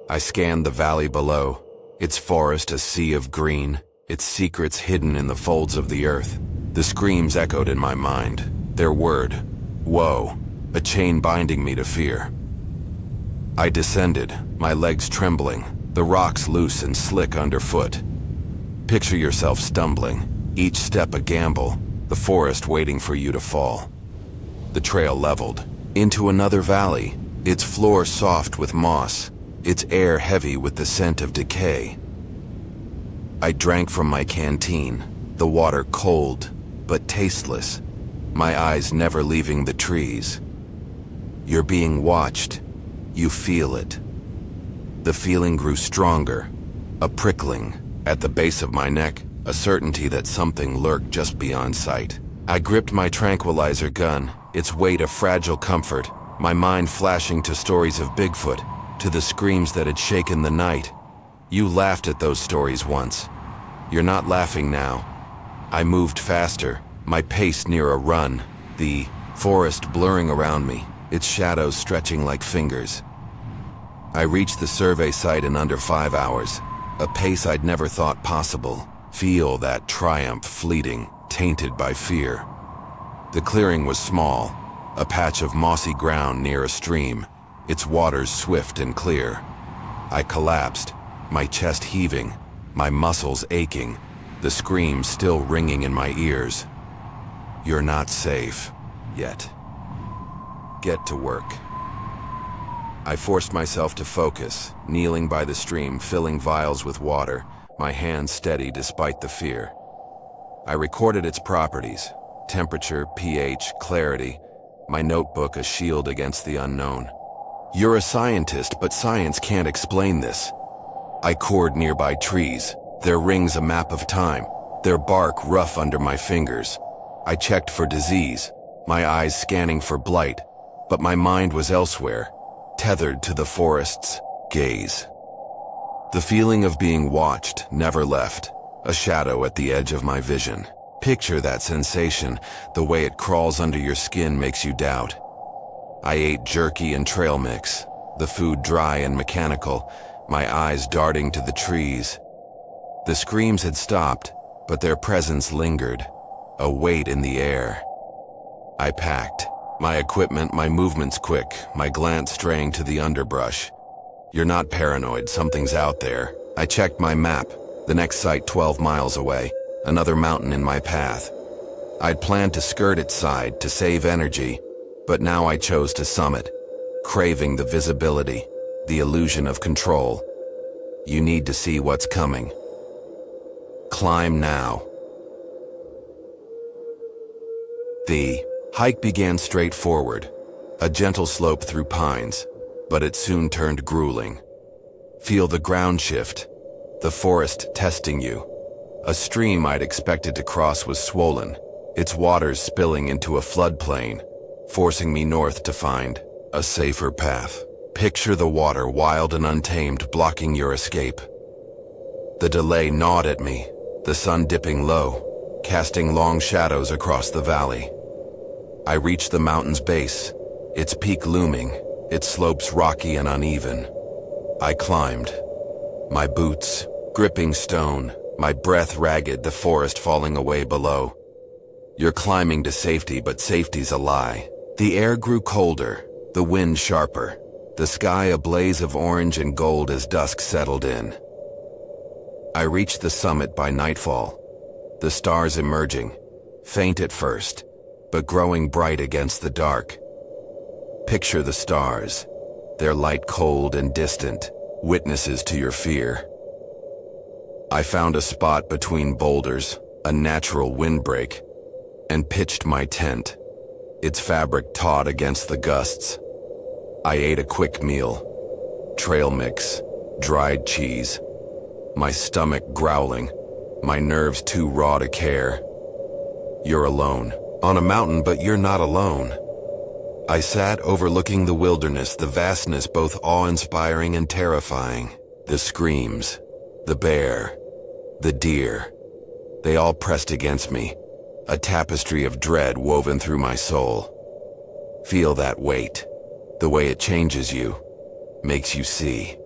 I scanned the valley below, its forest a sea of green, its secrets hidden in the folds of the earth. The screams echoed in my mind, their word, woe, a chain binding me to fear. I descended, my legs trembling, the rocks loose and slick underfoot. Picture yourself stumbling, each step a gamble, the forest waiting for you to fall. The trail leveled, into another valley, its floor soft with moss, its air heavy with the scent of decay. I drank from my canteen, the water cold but tasteless, my eyes never leaving the trees. You're being watched. You feel it. The feeling grew stronger, a prickling at the base of my neck, a certainty that something lurked just beyond sight. I gripped my tranquilizer gun, its weight a fragile comfort, my mind flashing to stories of Bigfoot, to the screams that had shaken the night. You laughed at those stories once. You're not laughing now. I moved faster, my pace near a run, the forest blurring around me, its shadows stretching like fingers. I reached the survey site in under 5 hours, a pace I'd never thought possible. Feel that triumph fleeting, tainted by fear. The clearing was small, a patch of mossy ground near a stream, its waters swift and clear. I collapsed, my chest heaving, my muscles aching, the scream still ringing in my ears. You're not safe, yet. Get to work. I forced myself to focus, kneeling by the stream, filling vials with water, my hands steady despite the fear. I recorded its properties, temperature, pH, clarity, my notebook a shield against the unknown. You're a scientist, but science can't explain this. I cored nearby trees, their rings a map of time, their bark rough under my fingers. I checked for disease, my eyes scanning for blight, but my mind was elsewhere, tethered to the forest's gaze. The feeling of being watched never left, a shadow at the edge of my vision. Picture that sensation, the way it crawls under your skin makes you doubt. I ate jerky and trail mix, the food dry and mechanical, my eyes darting to the trees. The screams had stopped, but their presence lingered, a weight in the air. I packed, my equipment, my movements quick, my glance straying to the underbrush. You're not paranoid, something's out there. I checked my map, The next site 12 miles away, another mountain in my path. I'd planned to skirt its side to save energy, but now I chose to summit, craving the visibility, the illusion of control. You need to see what's coming. Climb now. The hike began straightforward, a gentle slope through pines, but it soon turned grueling. Feel the ground shift, the forest testing you. A stream I'd expected to cross was swollen, its waters spilling into a floodplain, forcing me north to find a safer path. Picture the water, wild and untamed, blocking your escape. The delay gnawed at me, the sun dipping low, casting long shadows across the valley. I reached the mountain's base, its peak looming, its slopes rocky and uneven. I climbed, my boots gripping stone, my breath ragged, the forest falling away below. You're climbing to safety, but safety's a lie. The air grew colder, the wind sharper, the sky a blaze of orange and gold as dusk settled in. I reached the summit by nightfall, the stars emerging, faint at first, but growing bright against the dark. Picture the stars, their light cold and distant, witnesses to your fear. I found a spot between boulders, a natural windbreak, and pitched my tent, its fabric taut against the gusts. I ate a quick meal, trail mix, dried cheese, my stomach growling, my nerves too raw to care. You're alone, on a mountain, but you're not alone. I sat overlooking the wilderness, the vastness both awe-inspiring and terrifying. The screams, the bear, the deer, they all pressed against me, a tapestry of dread woven through my soul. Feel that weight, the way it changes you, makes you see.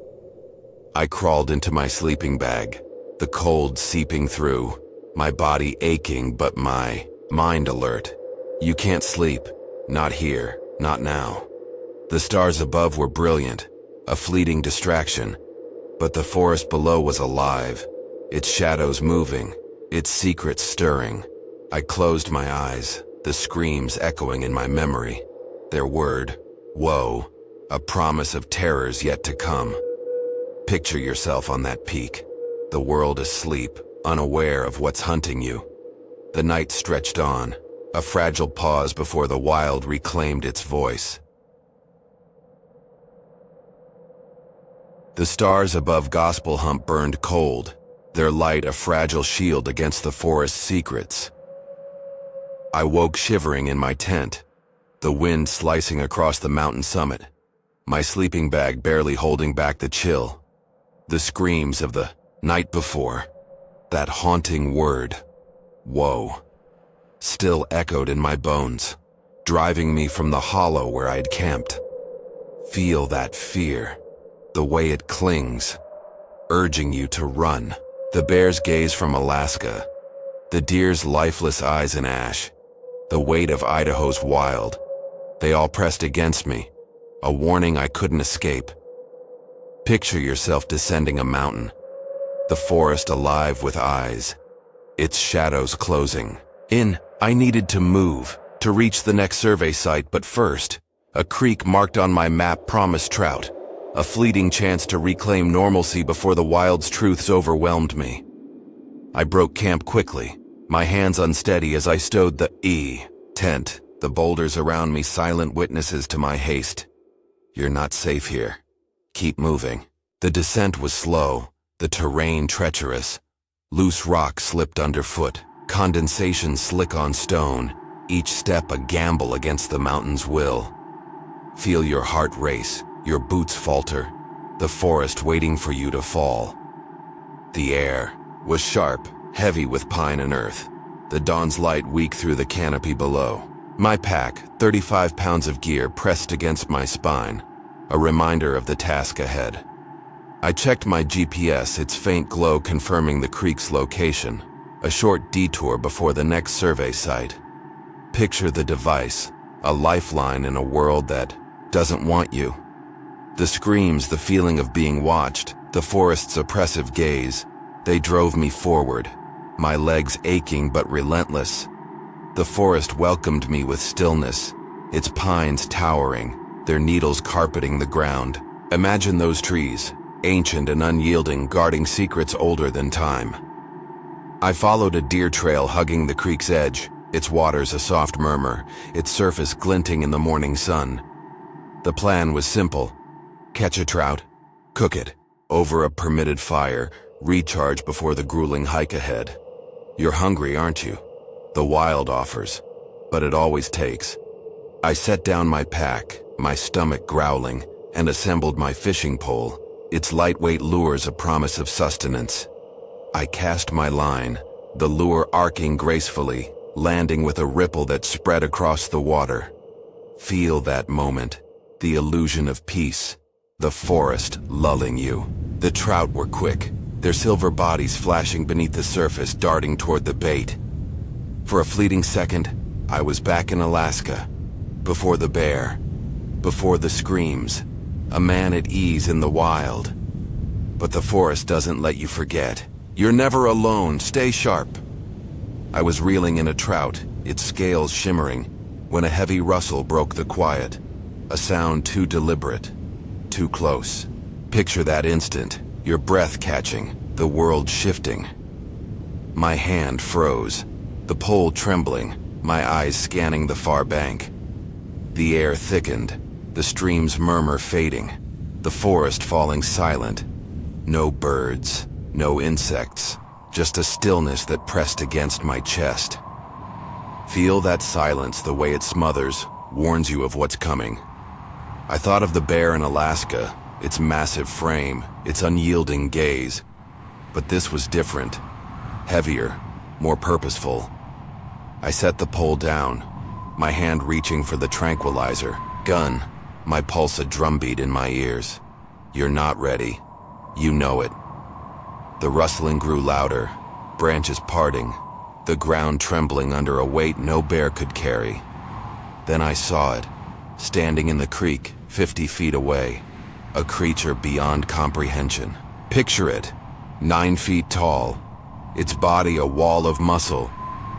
I crawled into my sleeping bag, the cold seeping through, my body aching but my mind alert. You can't sleep, not here, not now. The stars above were brilliant, a fleeting distraction, but the forest below was alive, its shadows moving, its secrets stirring. I closed my eyes, the screams echoing in my memory, their word, woe, a promise of terrors yet to come. Picture yourself on that peak, the world asleep, unaware of what's hunting you. The night stretched on, a fragile pause before the wild reclaimed its voice. The stars above Gospel Hump burned cold, their light a fragile shield against the forest's secrets. I woke shivering in my tent, the wind slicing across the mountain summit, my sleeping bag barely holding back the chill. The screams of the night before, that haunting word, woe, still echoed in my bones, driving me from the hollow where I'd camped. Feel that fear, the way it clings, urging you to run. The bear's gaze from Alaska, the deer's lifeless eyes in ash, the weight of Idaho's wild, they all pressed against me, a warning I couldn't escape. Picture yourself descending a mountain, the forest alive with eyes, its shadows closing in. I needed to move, to reach the next survey site, but first, a creek marked on my map promised trout, a fleeting chance to reclaim normalcy before the wild's truths overwhelmed me. I broke camp quickly, my hands unsteady as I stowed the tent, the boulders around me silent witnesses to my haste. You're not safe here. Keep moving. The descent was slow, the terrain treacherous. Loose rock slipped underfoot, condensation slick on stone, each step a gamble against the mountain's will. Feel your heart race, your boots falter, the forest waiting for you to fall. The air was sharp, heavy with pine and earth, the dawn's light weak through the canopy below. My pack, 35 pounds of gear pressed against my spine, a reminder of the task ahead. I checked my GPS, its faint glow confirming the creek's location, a short detour before the next survey site. Picture the device, a lifeline in a world that doesn't want you. The screams, the feeling of being watched, the forest's oppressive gaze, They drove me forward, my legs aching but relentless. The forest welcomed me with stillness, its pines towering, their needles carpeting the ground. Imagine those trees, ancient and unyielding, guarding secrets older than time. I followed a deer trail hugging the creek's edge, its waters a soft murmur, its surface glinting in the morning sun. The plan was simple: catch a trout, cook it, over a permitted fire, recharge before the grueling hike ahead. You're hungry, aren't you? The wild offers, but it always takes. I set down my pack, my stomach growling, and assembled my fishing pole, its lightweight lures a promise of sustenance. I cast my line, the lure arcing gracefully, landing with a ripple that spread across the water. Feel that moment, the illusion of peace, the forest lulling you. The trout were quick, their silver bodies flashing beneath the surface, darting toward the bait. For a fleeting second, I was back in Alaska, before the bear, before the screams, a man at ease in the wild. But the forest doesn't let you forget. You're never alone, stay sharp. I was reeling in a trout, its scales shimmering, when a heavy rustle broke the quiet, a sound too deliberate, too close. Picture that instant, your breath catching, the world shifting. My hand froze, the pole trembling, my eyes scanning the far bank. The air thickened, the stream's murmur fading, the forest falling silent. No birds, no insects, just a stillness that pressed against my chest. Feel that silence, the way it smothers, warns you of what's coming. I thought of the bear in Alaska, its massive frame, its unyielding gaze. But this was different, heavier, more purposeful. I set the pole down, my hand reaching for the tranquilizer, gun, my pulse a drumbeat in my ears. You're not ready. You know it. The rustling grew louder, branches parting, the ground trembling under a weight no bear could carry. Then I saw it, standing in the creek, 50 feet away, a creature beyond comprehension. Picture it, 9 feet tall, its body a wall of muscle,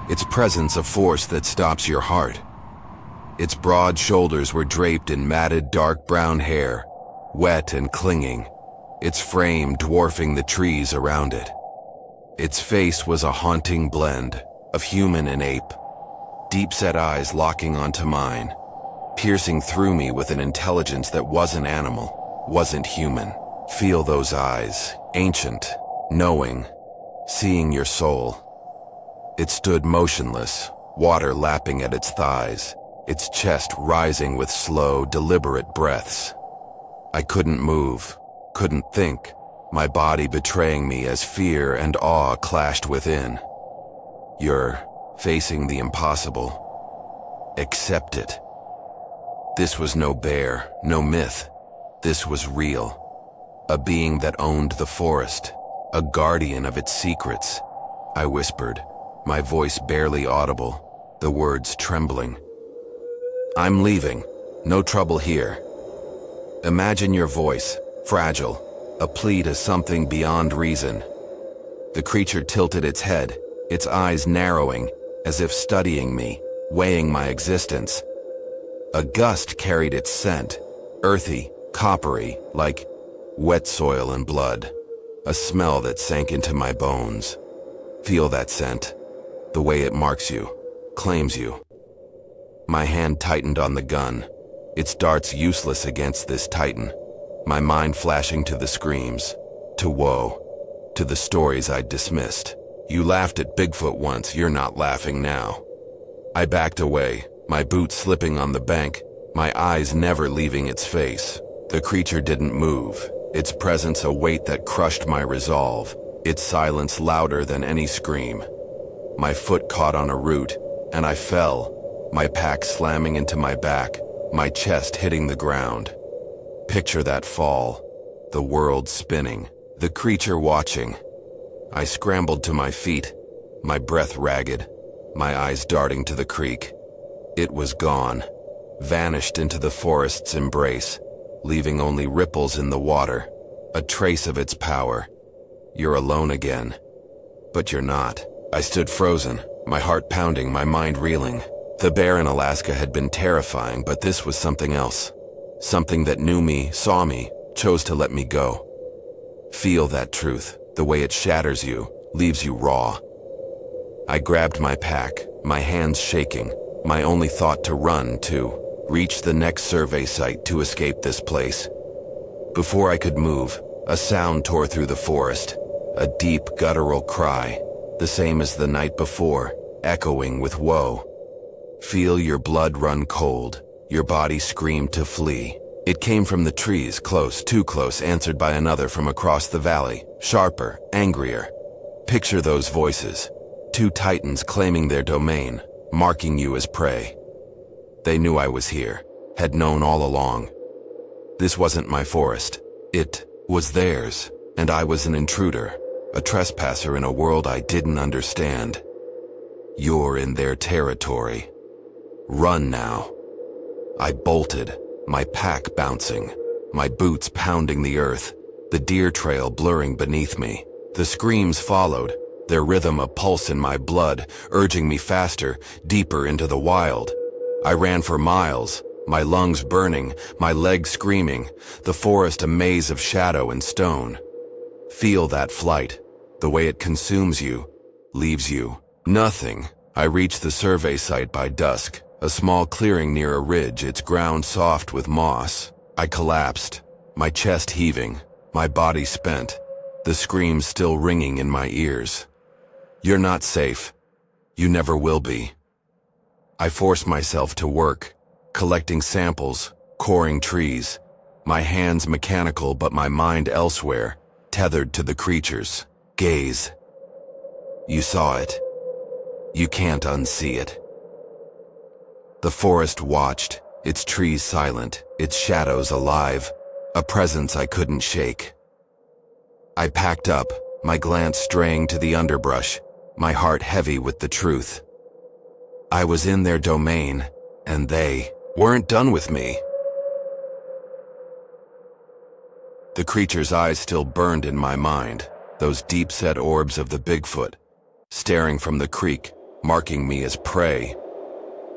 its presence a force that stops your heart. Its broad shoulders were draped in matted dark brown hair, wet and clinging, its frame dwarfing the trees around it. Its face was a haunting blend of human and ape, deep-set eyes locking onto mine, piercing through me with an intelligence that wasn't animal, wasn't human. Feel those eyes, ancient, knowing, seeing your soul. It stood motionless, water lapping at its thighs, its chest rising with slow, deliberate breaths. I couldn't move, couldn't think, my body betraying me as fear and awe clashed within. You're facing the impossible. Accept it. This was no bear, no myth. This was real. A being that owned the forest, a guardian of its secrets. I whispered, my voice barely audible, the words trembling. I'm leaving. No trouble here. Imagine your voice, fragile, a plea to something beyond reason. The creature tilted its head, its eyes narrowing, as if studying me, weighing my existence. A gust carried its scent, earthy, coppery, like wet soil and blood. A smell that sank into my bones. Feel that scent, the way it marks you, claims you. My hand tightened on the gun, its darts useless against this titan. My mind flashing to the screams, to woe, to the stories I'd dismissed. You laughed at Bigfoot once, you're not laughing now. I backed away, my boots slipping on the bank, my eyes never leaving its face. The creature didn't move, its presence a weight that crushed my resolve, its silence louder than any scream. My foot caught on a root, and I fell, my pack slamming into my back, my chest hitting the ground. Picture that fall, the world spinning, the creature watching. I scrambled to my feet, my breath ragged, my eyes darting to the creek. It was gone, vanished into the forest's embrace, leaving only ripples in the water, a trace of its power. you're alone again. But you're not. I stood frozen, my heart pounding, my mind reeling. The bear in Alaska had been terrifying, but this was something else. Something that knew me, saw me, chose to let me go. Feel that truth, the way it shatters you, leaves you raw. I grabbed my pack, my hands shaking, my only thought to run, to reach the next survey site to escape this place. Before I could move, a sound tore through the forest, a deep guttural cry, the same as the night before, echoing with woe. Feel your blood run cold, your body scream to flee. It came from the trees, close, too close, answered by another from across the valley, sharper, angrier. Picture those voices, two titans claiming their domain, marking you as prey. They knew I was here, had known all along. This wasn't my forest. It was theirs, and I was an intruder, a trespasser in a world I didn't understand. You're in their territory. Run now. I bolted, my pack bouncing, my boots pounding the earth, the deer trail blurring beneath me. The screams followed, their rhythm a pulse in my blood, urging me faster, deeper into the wild. I ran for miles, my lungs burning, my legs screaming, the forest a maze of shadow and stone. Feel that flight, the way it consumes you, leaves you. Nothing. I reached the survey site by dusk, a small clearing near a ridge, its ground soft with moss. I collapsed, my chest heaving, my body spent, the screams still ringing in my ears. You're not safe. You never will be. I forced myself to work, collecting samples, coring trees, my hands mechanical but my mind elsewhere, tethered to the creatures. Gaze. You saw it. You can't unsee it. The forest watched, its trees silent, its shadows alive, a presence I couldn't shake. I packed up, my glance straying to the underbrush, my heart heavy with the truth. I was in their domain, and they weren't done with me. The creature's eyes still burned in my mind, those deep-set orbs of the Bigfoot, staring from the creek, marking me as prey.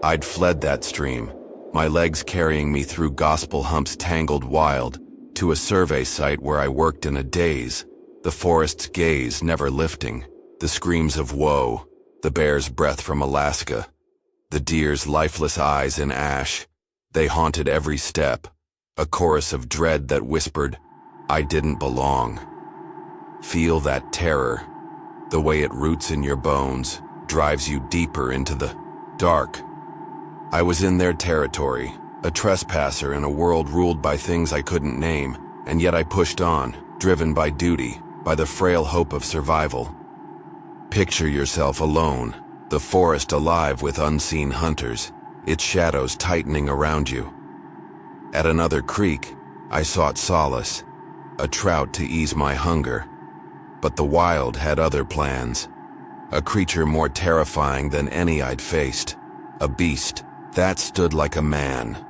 I'd fled that stream, my legs carrying me through gospel humps tangled wild, to a survey site where I worked in a daze, the forest's gaze never lifting, the screams of woe, the bear's breath from Alaska, the deer's lifeless eyes in ash. They haunted every step, a chorus of dread that whispered, I didn't belong. Feel that terror, the way it roots in your bones, drives you deeper into the dark. I was in their territory, a trespasser in a world ruled by things I couldn't name, and yet I pushed on, driven by duty, by the frail hope of survival. Picture yourself alone, the forest alive with unseen hunters, its shadows tightening around you. At another creek, I sought solace, a trout to ease my hunger. But the wild had other plans, a creature more terrifying than any I'd faced, a beast that stood like a man.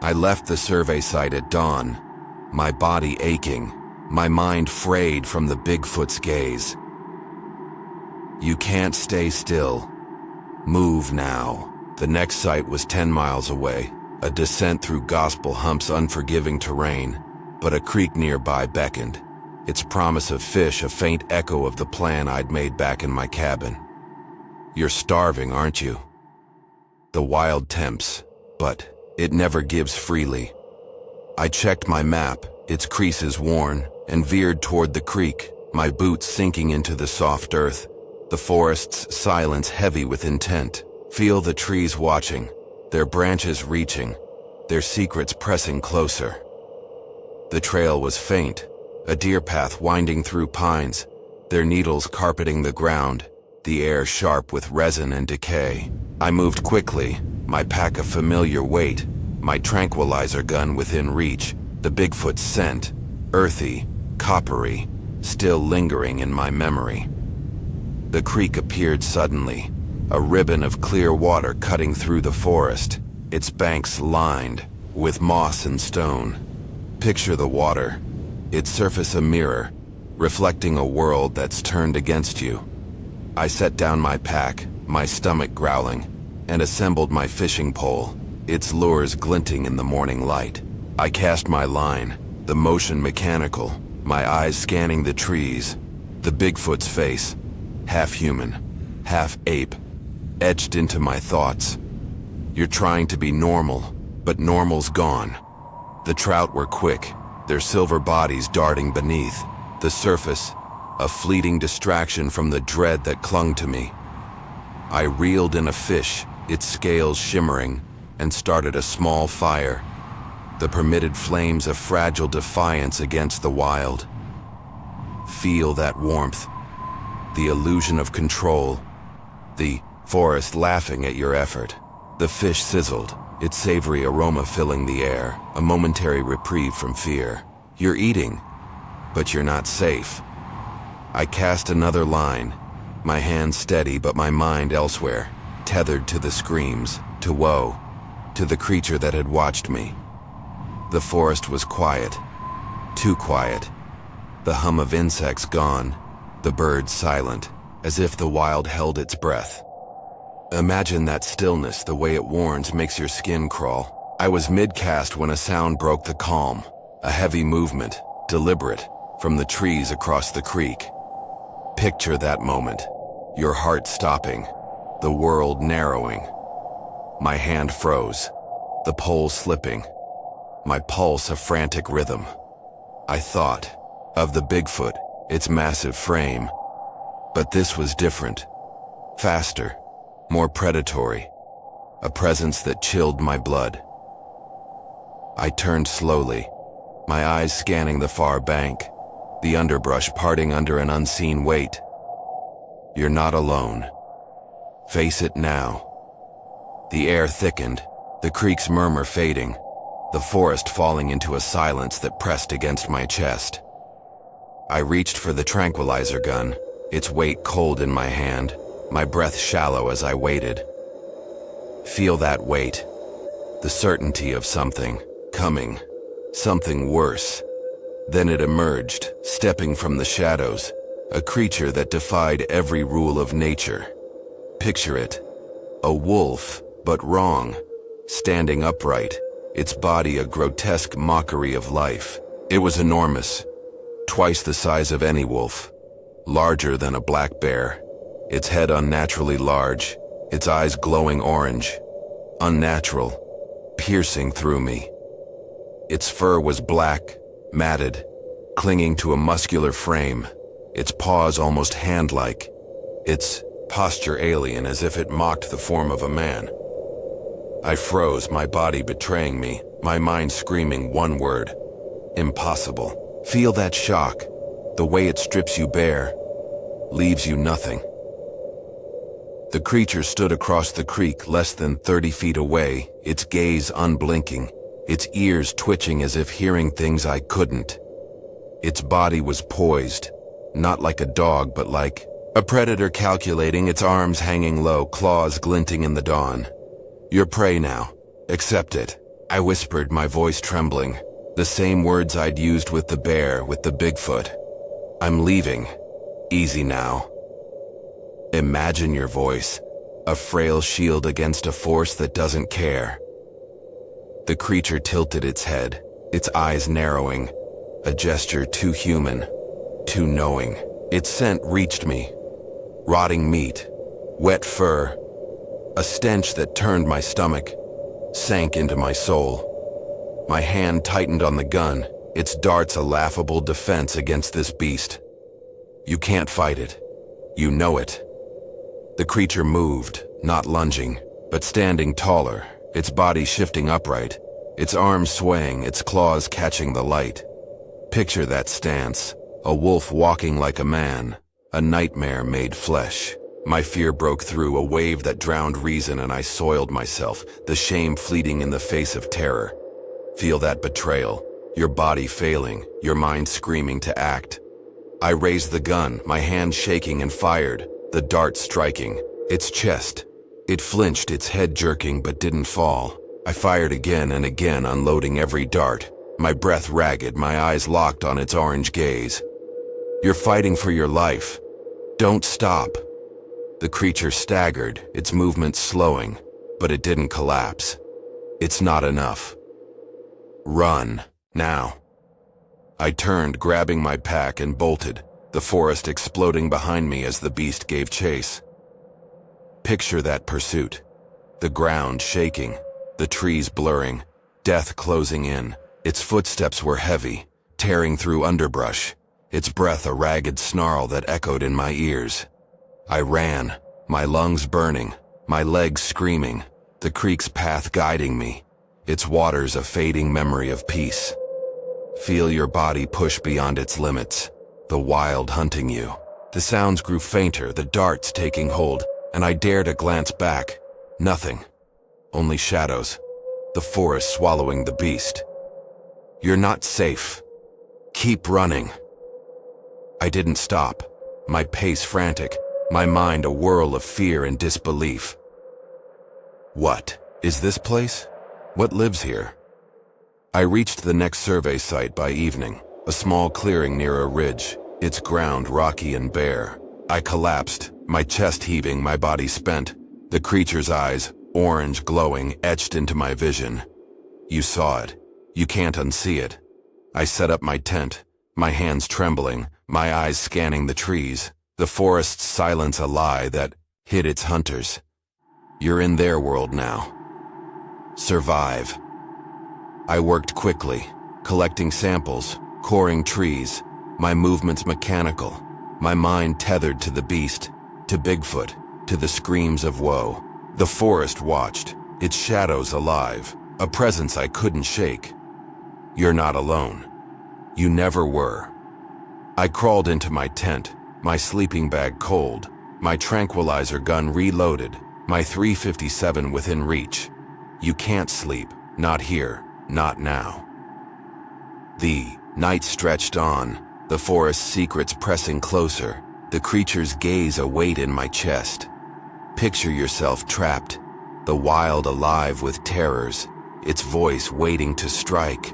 I left the survey site at dawn, my body aching, my mind frayed from the Bigfoot's gaze. You can't stay still. Move now. The next site was 10 miles away, a descent through gospel humps' unforgiving terrain, but a creek nearby beckoned, its promise of fish a faint echo of the plan I'd made back in my cabin. You're starving, aren't you? The wild tempts, but it never gives freely. I checked my map, its creases worn, and veered toward the creek, my boots sinking into the soft earth, the forest's silence heavy with intent. Feel the trees watching, their branches reaching, their secrets pressing closer. The trail was faint, a deer path winding through pines, their needles carpeting the ground, the air sharp with resin and decay. I moved quickly, my pack a familiar weight, my tranquilizer gun within reach, the Bigfoot's scent, earthy, coppery, still lingering in my memory. The creek appeared suddenly, a ribbon of clear water cutting through the forest, its banks lined with moss and stone. Picture the water, its surface a mirror, reflecting a world that's turned against you. I set down my pack, my stomach growling, and assembled my fishing pole, its lures glinting in the morning light. I cast my line, the motion mechanical, my eyes scanning the trees, the Bigfoot's face, half human, half ape, etched into my thoughts. You're trying to be normal, but normal's gone. The trout were quick, their silver bodies darting beneath. The surface, a fleeting distraction from the dread that clung to me. I reeled in a fish, its scales shimmering, and started a small fire, the permitted flames a fragile defiance against the wild. Feel that warmth, the illusion of control, the forest laughing at your effort. The fish sizzled, its savory aroma filling the air, a momentary reprieve from fear. You're eating, but you're not safe. I cast another line, my hand steady but my mind elsewhere, tethered to the screams, to woe, to the creature that had watched me. The forest was quiet, too quiet. The hum of insects gone, the birds silent, as if the wild held its breath. Imagine that stillness, the way it warns, makes your skin crawl. I was mid-cast when a sound broke the calm, a heavy movement, deliberate, from the trees across the creek. Picture that moment, your heart stopping, the world narrowing. My hand froze, the pole slipping, my pulse a frantic rhythm. I thought of the Bigfoot, its massive frame. But this was different, faster, more predatory, a presence that chilled my blood. I turned slowly, my eyes scanning the far bank, the underbrush parting under an unseen weight. You're not alone. Face it now. The air thickened, the creek's murmur fading, the forest falling into a silence that pressed against my chest. I reached for the tranquilizer gun, its weight cold in my hand, my breath shallow as I waited. Feel that weight, the certainty of something coming, something worse. Then it emerged, stepping from the shadows, a creature that defied every rule of nature. Picture it, a wolf, but wrong, standing upright, its body a grotesque mockery of life. It was enormous, twice the size of any wolf, larger than a black bear, its head unnaturally large, its eyes glowing orange, unnatural, piercing through me. Its fur was black, matted, clinging to a muscular frame, its paws almost hand-like, its posture alien as if it mocked the form of a man. I froze, my body betraying me, my mind screaming one word: impossible. Feel that shock, the way it strips you bare, leaves you nothing. The creature stood across the creek less than 30 feet away, its gaze unblinking, its ears twitching as if hearing things I couldn't. Its body was poised, not like a dog but like a predator calculating, its arms hanging low, claws glinting in the dawn. Your prey now. Accept it. I whispered, my voice trembling, the same words I'd used with the bear, with the Bigfoot. I'm leaving. Easy now. Imagine your voice, a frail shield against a force that doesn't care. The creature tilted its head, its eyes narrowing, a gesture too human, too knowing. Its scent reached me. Rotting meat, wet fur, a stench that turned my stomach, sank into my soul. My hand tightened on the gun, its darts a laughable defense against this beast. You can't fight it. You know it. The creature moved, not lunging, but standing taller, its body shifting upright, its arms swaying, its claws catching the light. Picture that stance, a wolf walking like a man, a nightmare made flesh. My fear broke through, a wave that drowned reason, and I soiled myself, the shame fleeting in the face of terror. Feel that betrayal, your body failing, your mind screaming to act. I raised the gun, my hand shaking, and fired, the dart striking its chest. It flinched, its head jerking, but didn't fall. I fired again and again, unloading every dart, my breath ragged, my eyes locked on its orange gaze. You're fighting for your life. Don't stop. The creature staggered, its movements slowing, but it didn't collapse. It's not enough. Run, now. I turned, grabbing my pack, and bolted, the forest exploding behind me as the beast gave chase. Picture that pursuit. The ground shaking, the trees blurring, death closing in. Its footsteps were heavy, tearing through underbrush, its breath a ragged snarl that echoed in my ears. I ran, my lungs burning, my legs screaming, the creek's path guiding me, its waters a fading memory of peace. Feel your body push beyond its limits, the wild hunting you. The sounds grew fainter, the darts taking hold, and I dared a glance back. Nothing. Only shadows. The forest swallowing the beast. You're not safe. Keep running. I didn't stop, my pace frantic, my mind a whirl of fear and disbelief. What? Is this place? What lives here? I reached the next survey site by evening, a small clearing near a ridge, its ground rocky and bare. I collapsed, my chest heaving, my body spent, the creature's eyes, orange glowing, etched into my vision. You saw it. You can't unsee it. I set up my tent, my hands trembling, my eyes scanning the trees, the forest's silence a lie that hid its hunters. You're in their world now. Survive. I worked quickly, collecting samples, coring trees, my movements mechanical, my mind tethered to the beast, to Bigfoot, to the screams of woe. The forest watched, its shadows alive, a presence I couldn't shake. You're not alone. You never were. I crawled into my tent, my sleeping bag cold, my tranquilizer gun reloaded, my .357 within reach. You can't sleep, not here, not now. The night stretched on, the forest's secrets pressing closer, the creature's gaze a weight in my chest. Picture yourself trapped, the wild alive with terrors, its voice waiting to strike.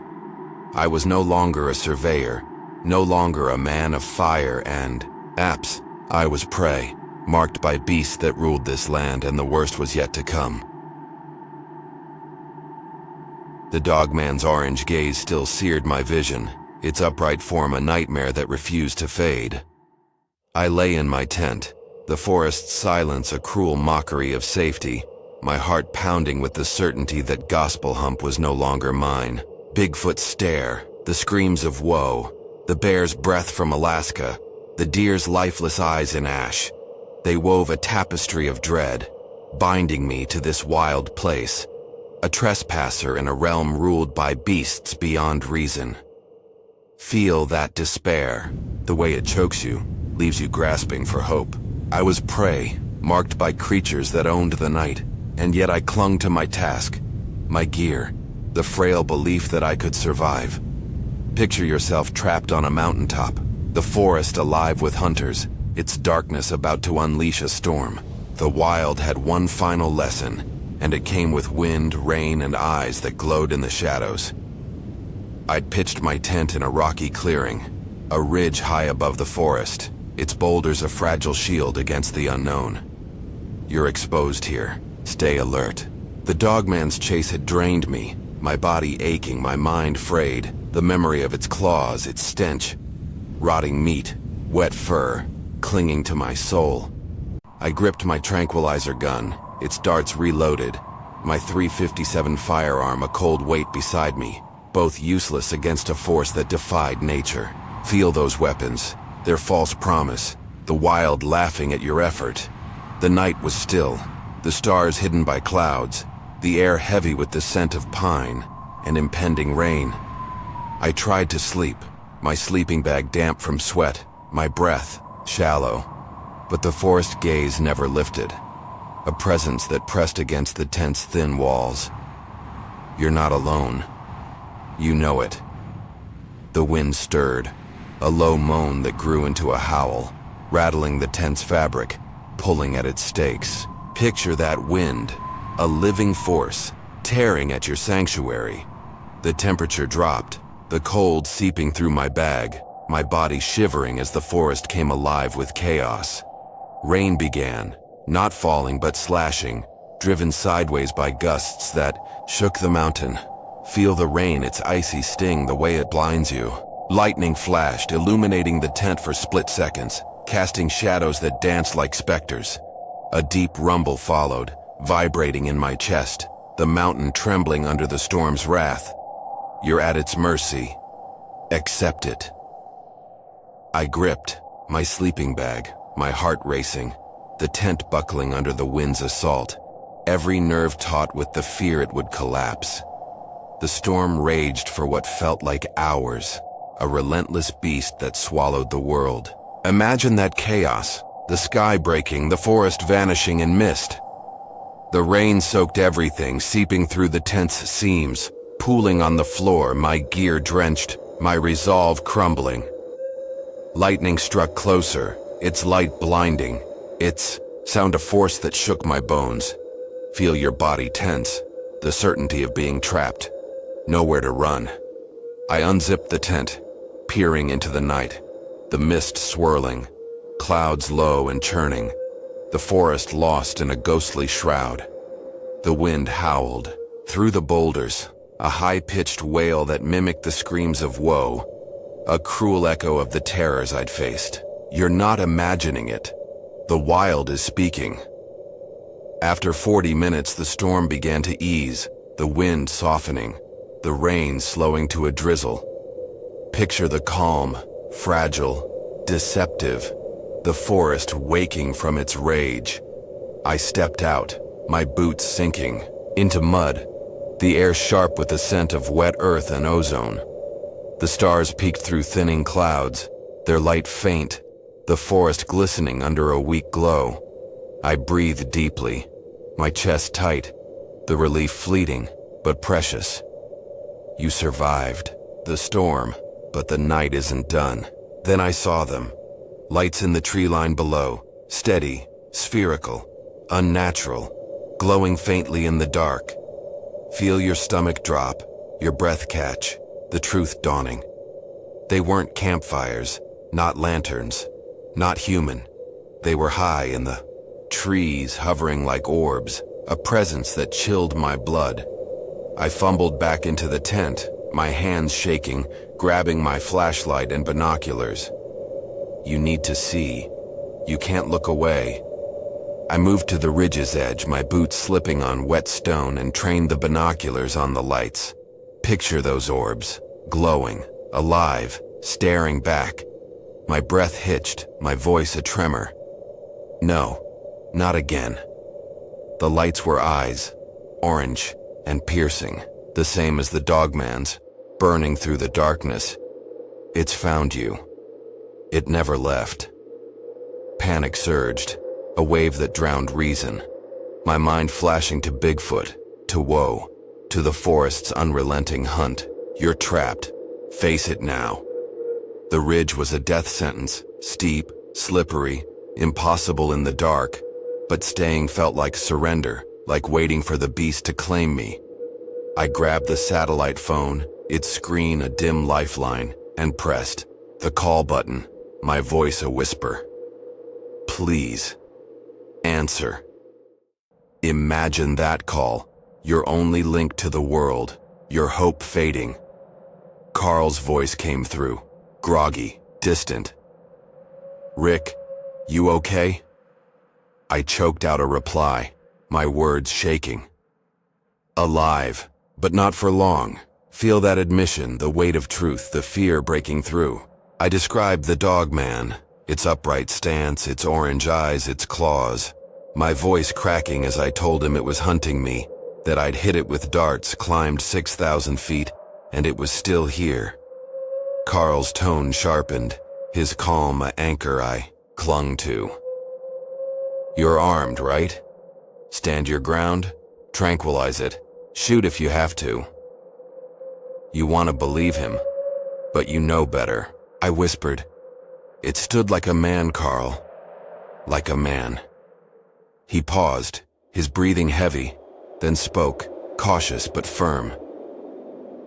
I was no longer a surveyor, no longer a man of fire and apps. I was prey, marked by beasts that ruled this land, and the worst was yet to come. The dogman's orange gaze still seared my vision, its upright form a nightmare that refused to fade. I lay in my tent, the forest's silence a cruel mockery of safety, my heart pounding with the certainty that Gospel Hump was no longer mine. Bigfoot's stare, the screams of woe, the bear's breath from Alaska, the deer's lifeless eyes in ash. They wove a tapestry of dread, binding me to this wild place, a trespasser in a realm ruled by beasts beyond reason. Feel that despair, the way it chokes you, leaves you grasping for hope. I was prey, marked by creatures that owned the night, and yet I clung to my task, my gear, the frail belief that I could survive. Picture yourself trapped on a mountaintop, the forest alive with hunters, its darkness about to unleash a storm. The wild had one final lesson, and it came with wind, rain, and eyes that glowed in the shadows. I'd pitched my tent in a rocky clearing, a ridge high above the forest, its boulders a fragile shield against the unknown. You're exposed here. Stay alert. The dogman's chase had drained me, my body aching, my mind frayed, the memory of its claws, its stench, rotting meat, wet fur, clinging to my soul. I gripped my tranquilizer gun, its darts reloaded, my .357 firearm a cold weight beside me, both useless against a force that defied nature. Feel those weapons, their false promise, the wild laughing at your effort. The night was still, the stars hidden by clouds, the air heavy with the scent of pine and impending rain. I tried to sleep, my sleeping bag damp from sweat, my breath shallow, but the forest gaze never lifted, a presence that pressed against the tent's thin walls. You're not alone. You know it. The wind stirred, a low moan that grew into a howl, rattling the tent's fabric, pulling at its stakes. Picture that wind, a living force, tearing at your sanctuary. The temperature dropped, the cold seeping through my bag, my body shivering as the forest came alive with chaos. Rain began, not falling but slashing, driven sideways by gusts that shook the mountain. Feel the rain, its icy sting, the way it blinds you. Lightning flashed, illuminating the tent for split seconds, casting shadows that danced like specters. A deep rumble followed, vibrating in my chest, the mountain trembling under the storm's wrath. You're at its mercy. Accept it. I gripped, my sleeping bag, my heart racing, the tent buckling under the wind's assault, every nerve taut with the fear it would collapse. The storm raged for what felt like hours, a relentless beast that swallowed the world. Imagine that chaos, the sky breaking, the forest vanishing in mist. The rain soaked everything, seeping through the tent's seams, pooling on the floor, my gear drenched, my resolve crumbling. Lightning struck closer, its light blinding, its sound a force that shook my bones. Feel your body tense, the certainty of being trapped. Nowhere to run. I unzipped the tent, peering into the night, the mist swirling, clouds low and churning, the forest lost in a ghostly shroud. The wind howled, through the boulders, a high-pitched wail that mimicked the screams of woe, a cruel echo of the terrors I'd faced. You're not imagining it. The wild is speaking. After 40 minutes, the storm began to ease, the wind softening, the rain slowing to a drizzle. Picture the calm, fragile, deceptive, the forest waking from its rage. I stepped out, my boots sinking, into mud, the air sharp with the scent of wet earth and ozone. The stars peeked through thinning clouds, their light faint, the forest glistening under a weak glow. I breathed deeply, my chest tight, the relief fleeting, but precious. You survived the storm, but the night isn't done. Then I saw them. Lights in the tree line below, steady, spherical, unnatural, glowing faintly in the dark. Feel your stomach drop, your breath catch, the truth dawning. They weren't campfires, not lanterns, not human. They were high in the trees, hovering like orbs, a presence that chilled my blood. I fumbled back into the tent, my hands shaking, grabbing my flashlight and binoculars. You need to see. You can't look away. I moved to the ridge's edge, my boots slipping on wet stone, and trained the binoculars on the lights. Picture those orbs, glowing, alive, staring back. My breath hitched, my voice a tremor. No, not again. The lights were eyes, orange and piercing, the same as the dogman's, burning through the darkness. It's found you. It never left. Panic surged, a wave that drowned reason. My mind flashing to Bigfoot, to woe, to the forest's unrelenting hunt. You're trapped. Face it now. The ridge was a death sentence, steep, slippery, impossible in the dark, but staying felt like surrender, like waiting for the beast to claim me. I grabbed the satellite phone, its screen a dim lifeline, and pressed the call button, my voice a whisper. Please, answer. Imagine that call, your only link to the world, your hope fading. Carl's voice came through, groggy, distant. Rick, you okay? I choked out a reply, my words shaking. Alive, but not for long. Feel that admission, the weight of truth, the fear breaking through. I described the dog man, its upright stance, its orange eyes, its claws. My voice cracking as I told him it was hunting me, that I'd hit it with darts, climbed 6,000 feet, and it was still here. Carl's tone sharpened, his calm an anchor I clung to. You're armed, right? Stand your ground, tranquilize it, shoot if you have to. You want to believe him, but you know better, I whispered. It stood like a man, Carl. Like a man. He paused, his breathing heavy, then spoke, cautious but firm.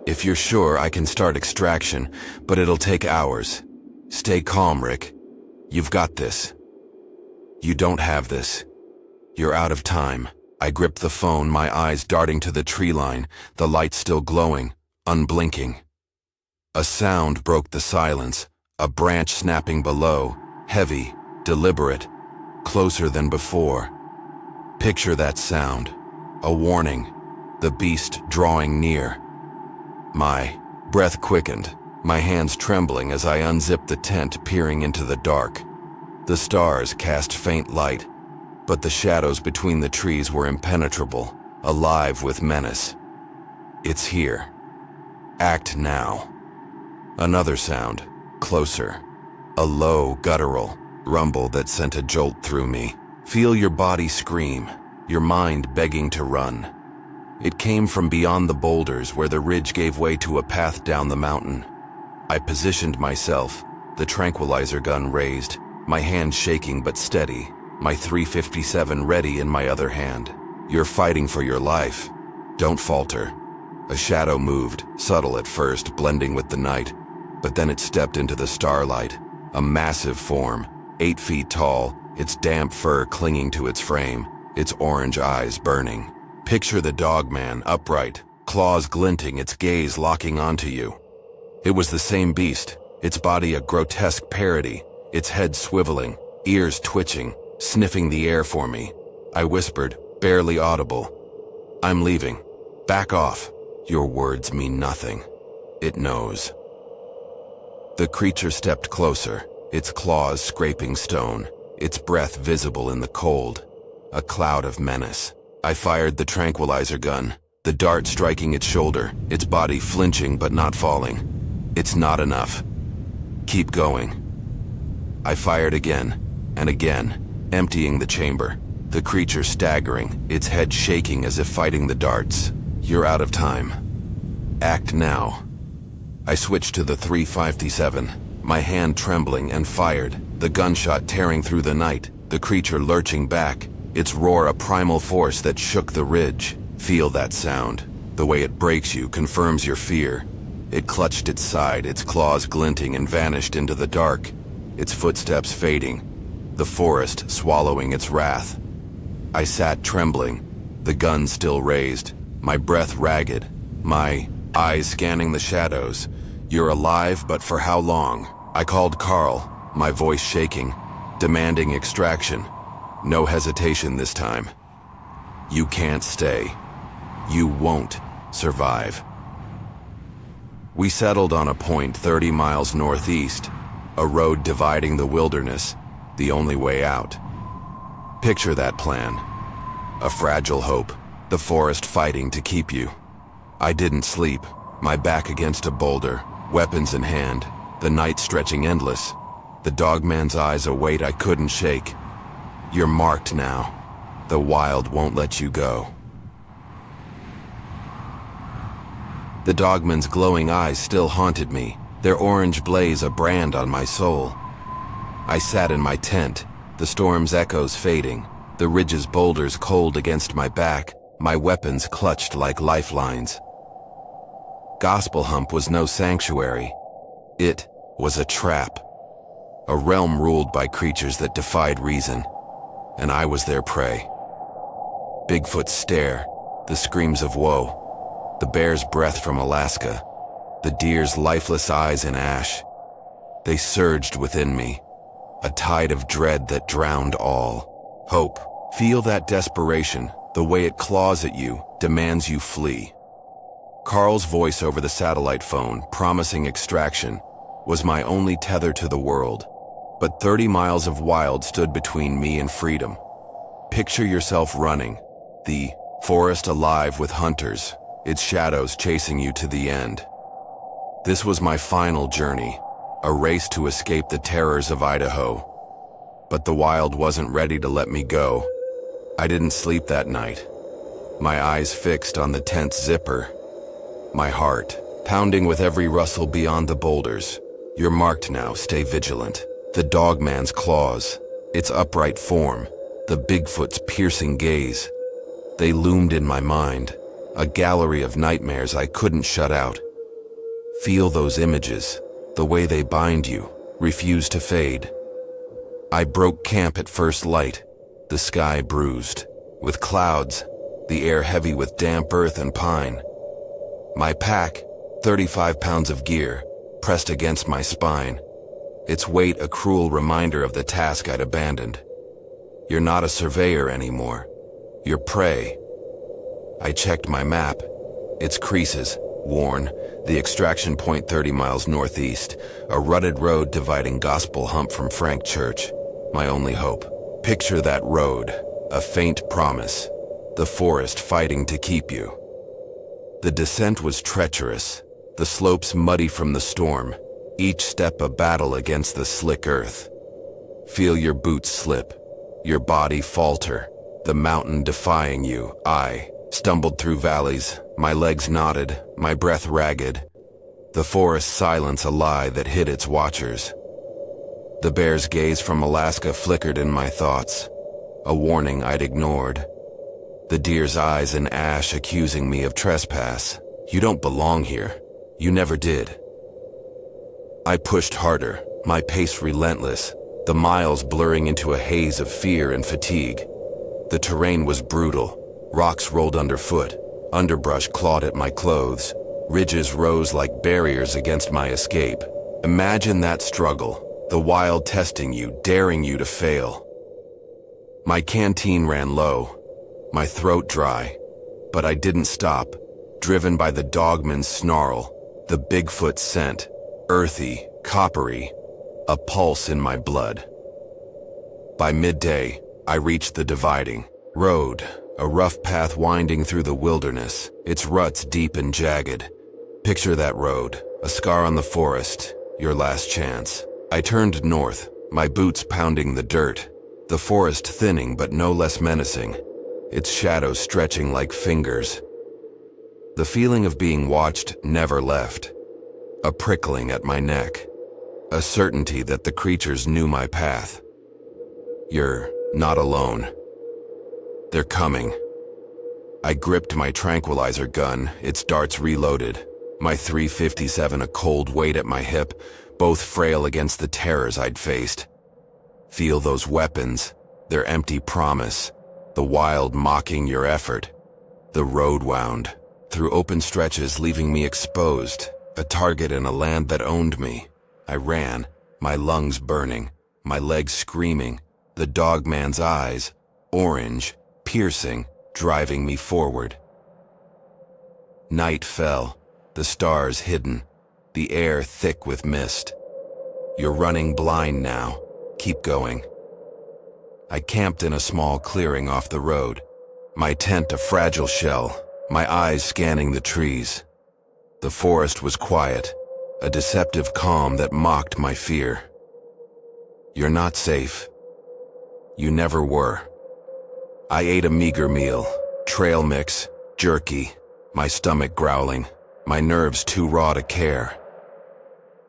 If you're sure, I can start extraction, but it'll take hours. Stay calm, Rick. You've got this. You don't have this. You're out of time. I gripped the phone, my eyes darting to the tree line, the light still glowing, unblinking. A sound broke the silence, a branch snapping below, heavy, deliberate, closer than before. Picture that sound, a warning, the beast drawing near. My breath quickened, my hands trembling as I unzipped the tent, peering into the dark. The stars cast faint light, but the shadows between the trees were impenetrable, alive with menace. It's here. Act now. Another sound, closer. A low, guttural rumble that sent a jolt through me. Feel your body scream, your mind begging to run. It came from beyond the boulders where the ridge gave way to a path down the mountain. I positioned myself, the tranquilizer gun raised, my hand shaking but steady, my .357 ready in my other hand. You're fighting for your life. Don't falter. A shadow moved, subtle at first, blending with the night, but then it stepped into the starlight. A massive form, 8 feet tall, its damp fur clinging to its frame, its orange eyes burning. Picture the dogman, upright, claws glinting, its gaze locking onto you. It was the same beast, its body a grotesque parody, its head swiveling, ears twitching, sniffing the air for me. I whispered, barely audible, "I'm leaving. Back off. Your words mean nothing." It knows. The creature stepped closer, its claws scraping stone, its breath visible in the cold. A cloud of menace. I fired the tranquilizer gun, the dart striking its shoulder, its body flinching but not falling. It's not enough. Keep going. I fired again, and again, emptying the chamber. The creature staggering, its head shaking as if fighting the darts. You're out of time. Act now. I switched to the .357, my hand trembling, and fired, the gunshot tearing through the night, the creature lurching back, its roar a primal force that shook the ridge. Feel that sound. The way it breaks you, confirms your fear. It clutched its side, its claws glinting, and vanished into the dark, its footsteps fading, the forest swallowing its wrath. I sat trembling, the gun still raised, my breath ragged, my eyes scanning the shadows. You're alive, but for how long? I called Carl, my voice shaking, demanding extraction. No hesitation this time. You can't stay. You won't survive. We settled on a point 30 miles northeast, a road dividing the wilderness, the only way out. Picture that plan. A fragile hope, the forest fighting to keep you. I didn't sleep, my back against a boulder, weapons in hand, the night stretching endless, the dogman's eyes a weight I couldn't shake. You're marked now. The wild won't let you go. The dogman's glowing eyes still haunted me, their orange blaze a brand on my soul. I sat in my tent, the storm's echoes fading, the ridge's boulders cold against my back, my weapons clutched like lifelines. Gospel Hump was no sanctuary. It was a trap. A realm ruled by creatures that defied reason, and I was their prey. Bigfoot's stare, the screams of woe, the bear's breath from Alaska, the deer's lifeless eyes in ash. They surged within me, a tide of dread that drowned all. Hope. Feel that desperation, the way it claws at you, demands you flee. Carl's voice over the satellite phone, promising extraction, was my only tether to the world. But 30 miles of wild stood between me and freedom. Picture yourself running, the forest alive with hunters, its shadows chasing you to the end. This was my final journey, a race to escape the terrors of Idaho. But the wild wasn't ready to let me go. I didn't sleep that night, my eyes fixed on the tent's zipper, my heart pounding with every rustle beyond the boulders. You're marked now, stay vigilant. The dogman's claws, its upright form, the Bigfoot's piercing gaze. They loomed in my mind, a gallery of nightmares I couldn't shut out. Feel those images, the way they bind you, refused to fade. I broke camp at first light, the sky bruised, with clouds, the air heavy with damp earth and pine. My pack, 35 pounds of gear, pressed against my spine, its weight a cruel reminder of the task I'd abandoned. You're not a surveyor anymore. You're prey. I checked my map. Its creases, worn, the extraction point 30 miles northeast, a rutted road dividing Gospel Hump from Frank Church. My only hope. Picture that road, a faint promise, the forest fighting to keep you. The descent was treacherous, the slopes muddy from the storm, each step a battle against the slick earth. Feel your boots slip, your body falter, the mountain defying you. I stumbled through valleys, my legs knotted, my breath ragged, the forest's silence a lie that hid its watchers. The bear's gaze from Alaska flickered in my thoughts, a warning I'd ignored. The deer's eyes in ash accusing me of trespass. You don't belong here. You never did. I pushed harder, my pace relentless, the miles blurring into a haze of fear and fatigue. The terrain was brutal. Rocks rolled underfoot, underbrush clawed at my clothes, ridges rose like barriers against my escape. Imagine that struggle, the wild testing you, daring you to fail. My canteen ran low, my throat dry, but I didn't stop, driven by the dogman's snarl, the Bigfoot scent, earthy, coppery, a pulse in my blood. By midday, I reached the dividing road, a rough path winding through the wilderness, its ruts deep and jagged. Picture that road, a scar on the forest, your last chance. I turned north, my boots pounding the dirt, the forest thinning but no less menacing, its shadows stretching like fingers. The feeling of being watched never left, a prickling at my neck, a certainty that the creatures knew my path. You're not alone. They're coming. I gripped my tranquilizer gun, its darts reloaded, my .357 a cold weight at my hip, both frail against the terrors I'd faced. Feel those weapons, their empty promise, the wild mocking your effort. The road wound, through open stretches leaving me exposed, a target in a land that owned me. I ran, my lungs burning, my legs screaming, the dogman's eyes, orange, piercing, driving me forward. Night fell, the stars hidden, the air thick with mist. You're running blind now. Keep going. I camped in a small clearing off the road, my tent a fragile shell, my eyes scanning the trees. The forest was quiet, a deceptive calm that mocked my fear. You're not safe. You never were. I ate a meager meal, trail mix, jerky, my stomach growling, my nerves too raw to care.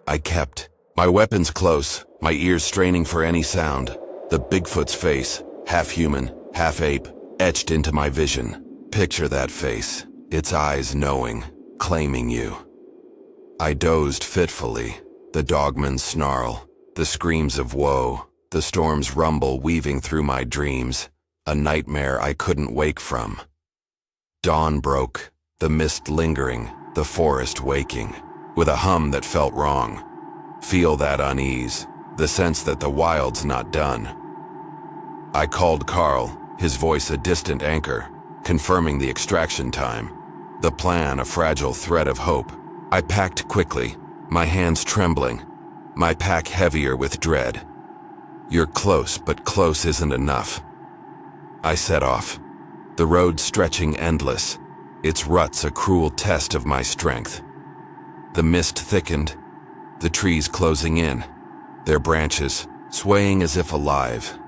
I kept, my weapons close, my ears straining for any sound, the Bigfoot's face, half human, half ape, etched into my vision. Picture that face, its eyes knowing, claiming you. I dozed fitfully, the dogman's snarl, the screams of woe, the storm's rumble weaving through my dreams, a nightmare I couldn't wake from. Dawn broke, the mist lingering, the forest waking, with a hum that felt wrong. Feel that unease, the sense that the wild's not done. I called Carl, his voice a distant anchor, confirming the extraction time. The plan a fragile thread of hope. I packed quickly, my hands trembling, my pack heavier with dread. You're close, but close isn't enough. I set off, the road stretching endless, its ruts a cruel test of my strength. The mist thickened, the trees closing in, their branches swaying as if alive.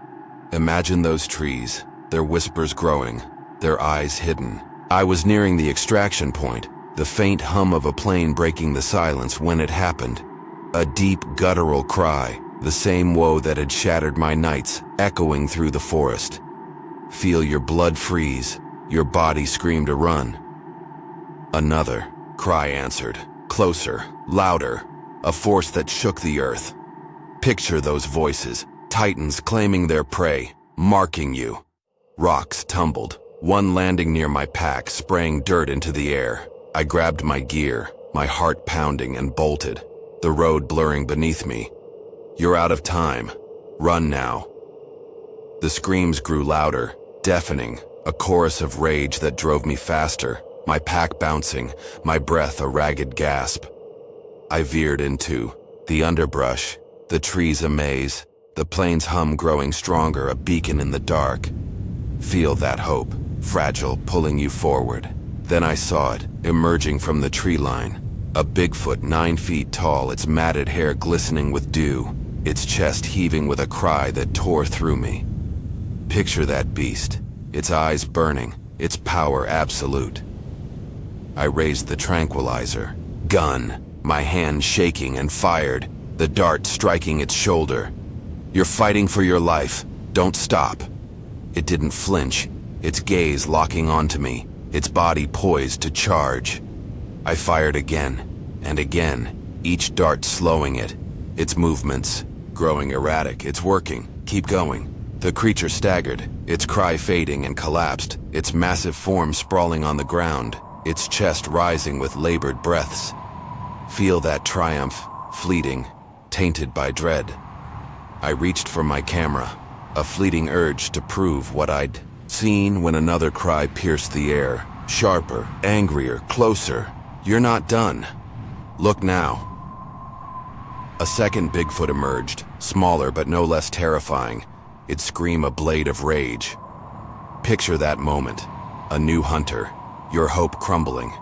Imagine those trees, their whispers growing, their eyes hidden. I was nearing the extraction point, the faint hum of a plane breaking the silence when it happened. A deep, guttural cry, the same woe that had shattered my nights, echoing through the forest. Feel your blood freeze, your body scream to run. Another cry answered, closer, louder, a force that shook the earth. Picture those voices, titans claiming their prey, marking you. Rocks tumbled, one landing near my pack, spraying dirt into the air. I grabbed my gear, my heart pounding, and bolted, the road blurring beneath me. You're out of time. Run now. The screams grew louder, deafening, a chorus of rage that drove me faster, my pack bouncing, my breath a ragged gasp. I veered into the underbrush, the trees a maze, the plane's hum growing stronger, a beacon in the dark. Feel that hope, fragile, pulling you forward. Then I saw it, emerging from the tree line. A Bigfoot 9 feet tall, its matted hair glistening with dew, its chest heaving with a cry that tore through me. Picture that beast, its eyes burning, its power absolute. I raised the tranquilizer, gun, my hand shaking, and fired, the dart striking its shoulder. You're fighting for your life. Don't stop. It didn't flinch, its gaze locking onto me, its body poised to charge. I fired again, and again, each dart slowing it, its movements growing erratic. It's working. Keep going. The creature staggered, its cry fading and collapsed, its massive form sprawling on the ground, its chest rising with labored breaths. Feel that triumph, fleeting, tainted by dread. I reached for my camera, a fleeting urge to prove what I'd seen when another cry pierced the air, sharper, angrier, closer. You're not done. Look now. A second Bigfoot emerged, smaller but no less terrifying, its scream a blade of rage. Picture that moment, a new hunter, your hope crumbling.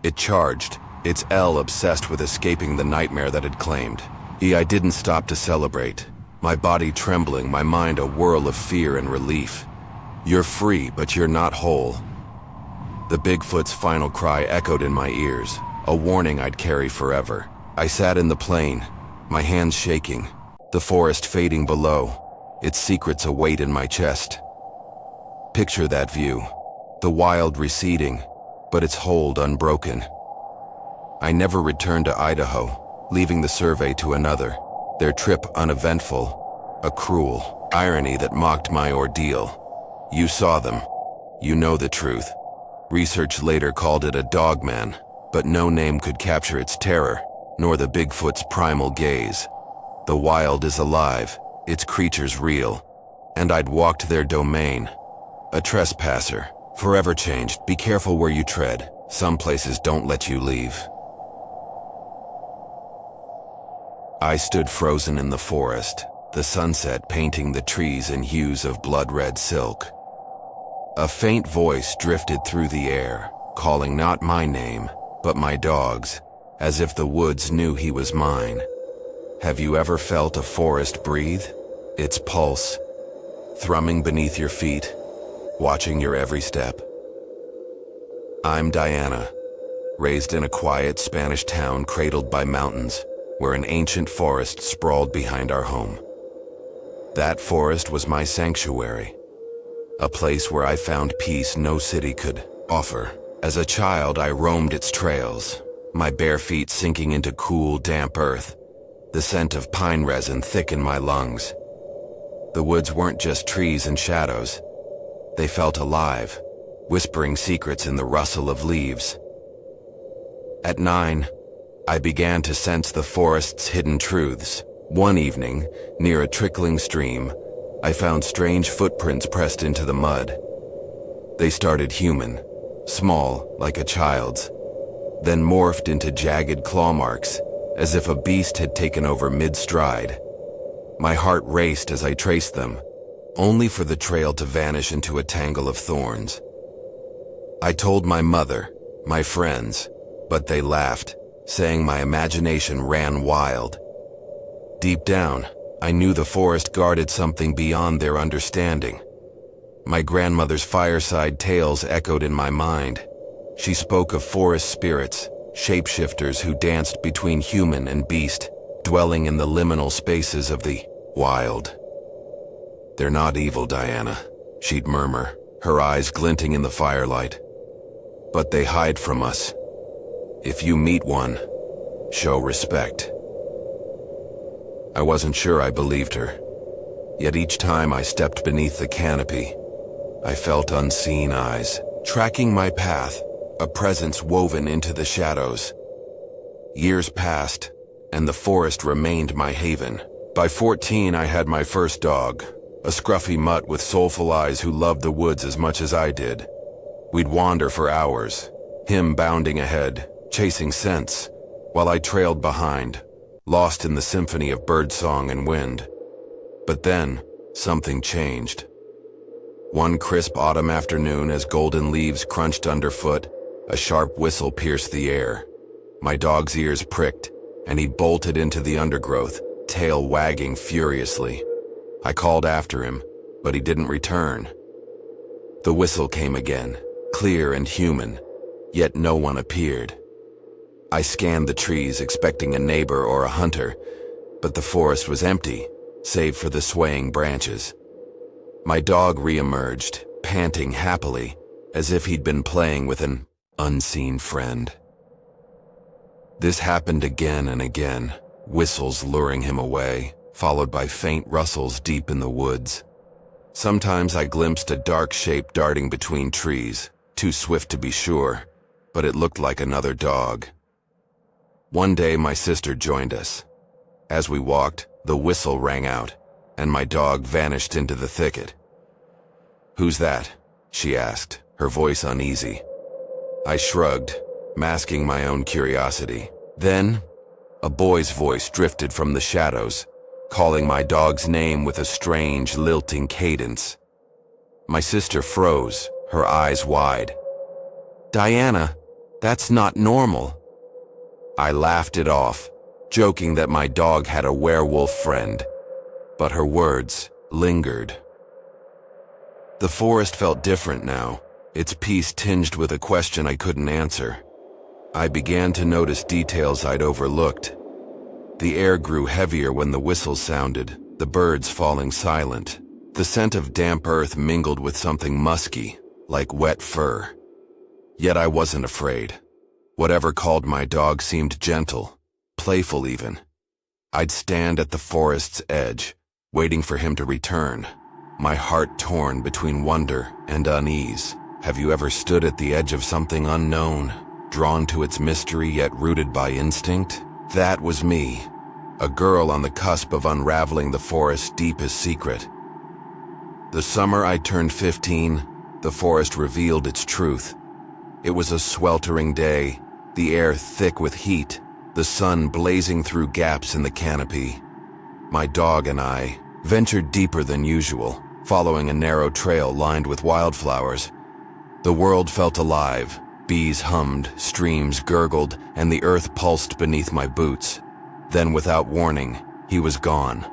It charged, its L obsessed with escaping the nightmare that had claimed. I didn't stop to celebrate, my body trembling, my mind a whirl of fear and relief. You're free, but you're not whole. The Bigfoot's final cry echoed in my ears, a warning I'd carry forever. I sat in the plane, my hands shaking, the forest fading below, its secrets a weight in my chest. Picture that view, the wild receding, but its hold unbroken. I never returned to Idaho, leaving the survey to another, their trip uneventful, a cruel irony that mocked my ordeal. You saw them. You know the truth. Research later called it a dogman, but no name could capture its terror, nor the Bigfoot's primal gaze. The wild is alive, its creatures real, and I'd walked their domain. A trespasser, forever changed. Be careful where you tread. Some places don't let you leave. I stood frozen in the forest, the sunset painting the trees in hues of blood-red silk. A faint voice drifted through the air, calling not my name, but my dog's, as if the woods knew he was mine. Have you ever felt a forest breathe? Its pulse, thrumming beneath your feet, watching your every step. I'm Diana, raised in a quiet Spanish town cradled by mountains, where an ancient forest sprawled behind our home. That forest was my sanctuary, a place where I found peace no city could offer. As a child, I roamed its trails, my bare feet sinking into cool, damp earth, the scent of pine resin thick in my lungs. The woods weren't just trees and shadows. They felt alive, whispering secrets in the rustle of leaves. At 9, I began to sense the forest's hidden truths. One evening, near a trickling stream, I found strange footprints pressed into the mud. They started human, small, like a child's, then morphed into jagged claw marks, as if a beast had taken over mid-stride. My heart raced as I traced them, only for the trail to vanish into a tangle of thorns. I told my mother, my friends, but they laughed, saying my imagination ran wild. Deep down, I knew the forest guarded something beyond their understanding. My grandmother's fireside tales echoed in my mind. She spoke of forest spirits, shapeshifters who danced between human and beast, dwelling in the liminal spaces of the wild. They're not evil, Diana, she'd murmur, her eyes glinting in the firelight. But they hide from us. If you meet one, show respect. I wasn't sure I believed her. Yet each time I stepped beneath the canopy, I felt unseen eyes, tracking my path, a presence woven into the shadows. Years passed, and the forest remained my haven. By 14, I had my first dog, a scruffy mutt with soulful eyes who loved the woods as much as I did. We'd wander for hours, him bounding ahead, chasing scents, while I trailed behind, lost in the symphony of birdsong and wind. But then, something changed. One crisp autumn afternoon, as golden leaves crunched underfoot, a sharp whistle pierced the air. My dog's ears pricked, and he bolted into the undergrowth, tail wagging furiously. I called after him, but he didn't return. The whistle came again, clear and human, yet no one appeared. I scanned the trees, expecting a neighbor or a hunter, but the forest was empty, save for the swaying branches. My dog re-emerged, panting happily, as if he'd been playing with an unseen friend. This happened again and again, whistles luring him away, followed by faint rustles deep in the woods. Sometimes I glimpsed a dark shape darting between trees, too swift to be sure, but it looked like another dog. One day my sister joined us. As we walked, the whistle rang out, and my dog vanished into the thicket. "Who's that?" she asked, her voice uneasy. I shrugged, masking my own curiosity. Then, a boy's voice drifted from the shadows, calling my dog's name with a strange, lilting cadence. My sister froze, her eyes wide. "Diana, that's not normal." I laughed it off, joking that my dog had a werewolf friend, but her words lingered. The forest felt different now, its peace tinged with a question I couldn't answer. I began to notice details I'd overlooked. The air grew heavier when the whistle sounded, the birds falling silent. The scent of damp earth mingled with something musky, like wet fur. Yet I wasn't afraid. Whatever called my dog seemed gentle, playful even. I'd stand at the forest's edge, waiting for him to return, my heart torn between wonder and unease. Have you ever stood at the edge of something unknown, drawn to its mystery yet rooted by instinct? That was me, a girl on the cusp of unraveling the forest's deepest secret. The summer I turned 15, the forest revealed its truth. It was a sweltering day, the air thick with heat, the sun blazing through gaps in the canopy. My dog and I ventured deeper than usual, following a narrow trail lined with wildflowers. The world felt alive. Bees hummed, streams gurgled, and the earth pulsed beneath my boots. Then, without warning, he was gone.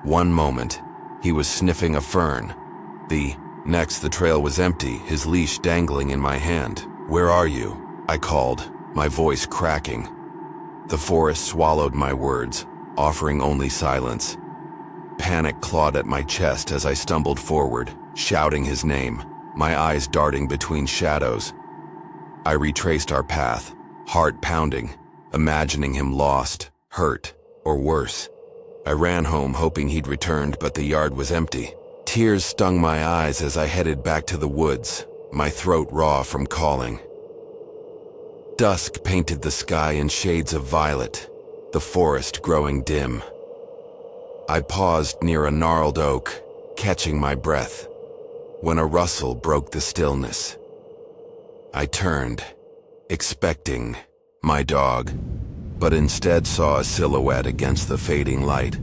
One moment, he was sniffing a fern. The next, the trail was empty, his leash dangling in my hand. "Where are you?" I called, my voice cracking. The forest swallowed my words, offering only silence. Panic clawed at my chest as I stumbled forward, shouting his name, my eyes darting between shadows. I retraced our path, heart pounding, imagining him lost, hurt, or worse. I ran home hoping he'd returned, but the yard was empty. Tears stung my eyes as I headed back to the woods, my throat raw from calling. Dusk painted the sky in shades of violet, the forest growing dim. I paused near a gnarled oak, catching my breath, when a rustle broke the stillness. I turned, expecting my dog, but instead saw a silhouette against the fading light.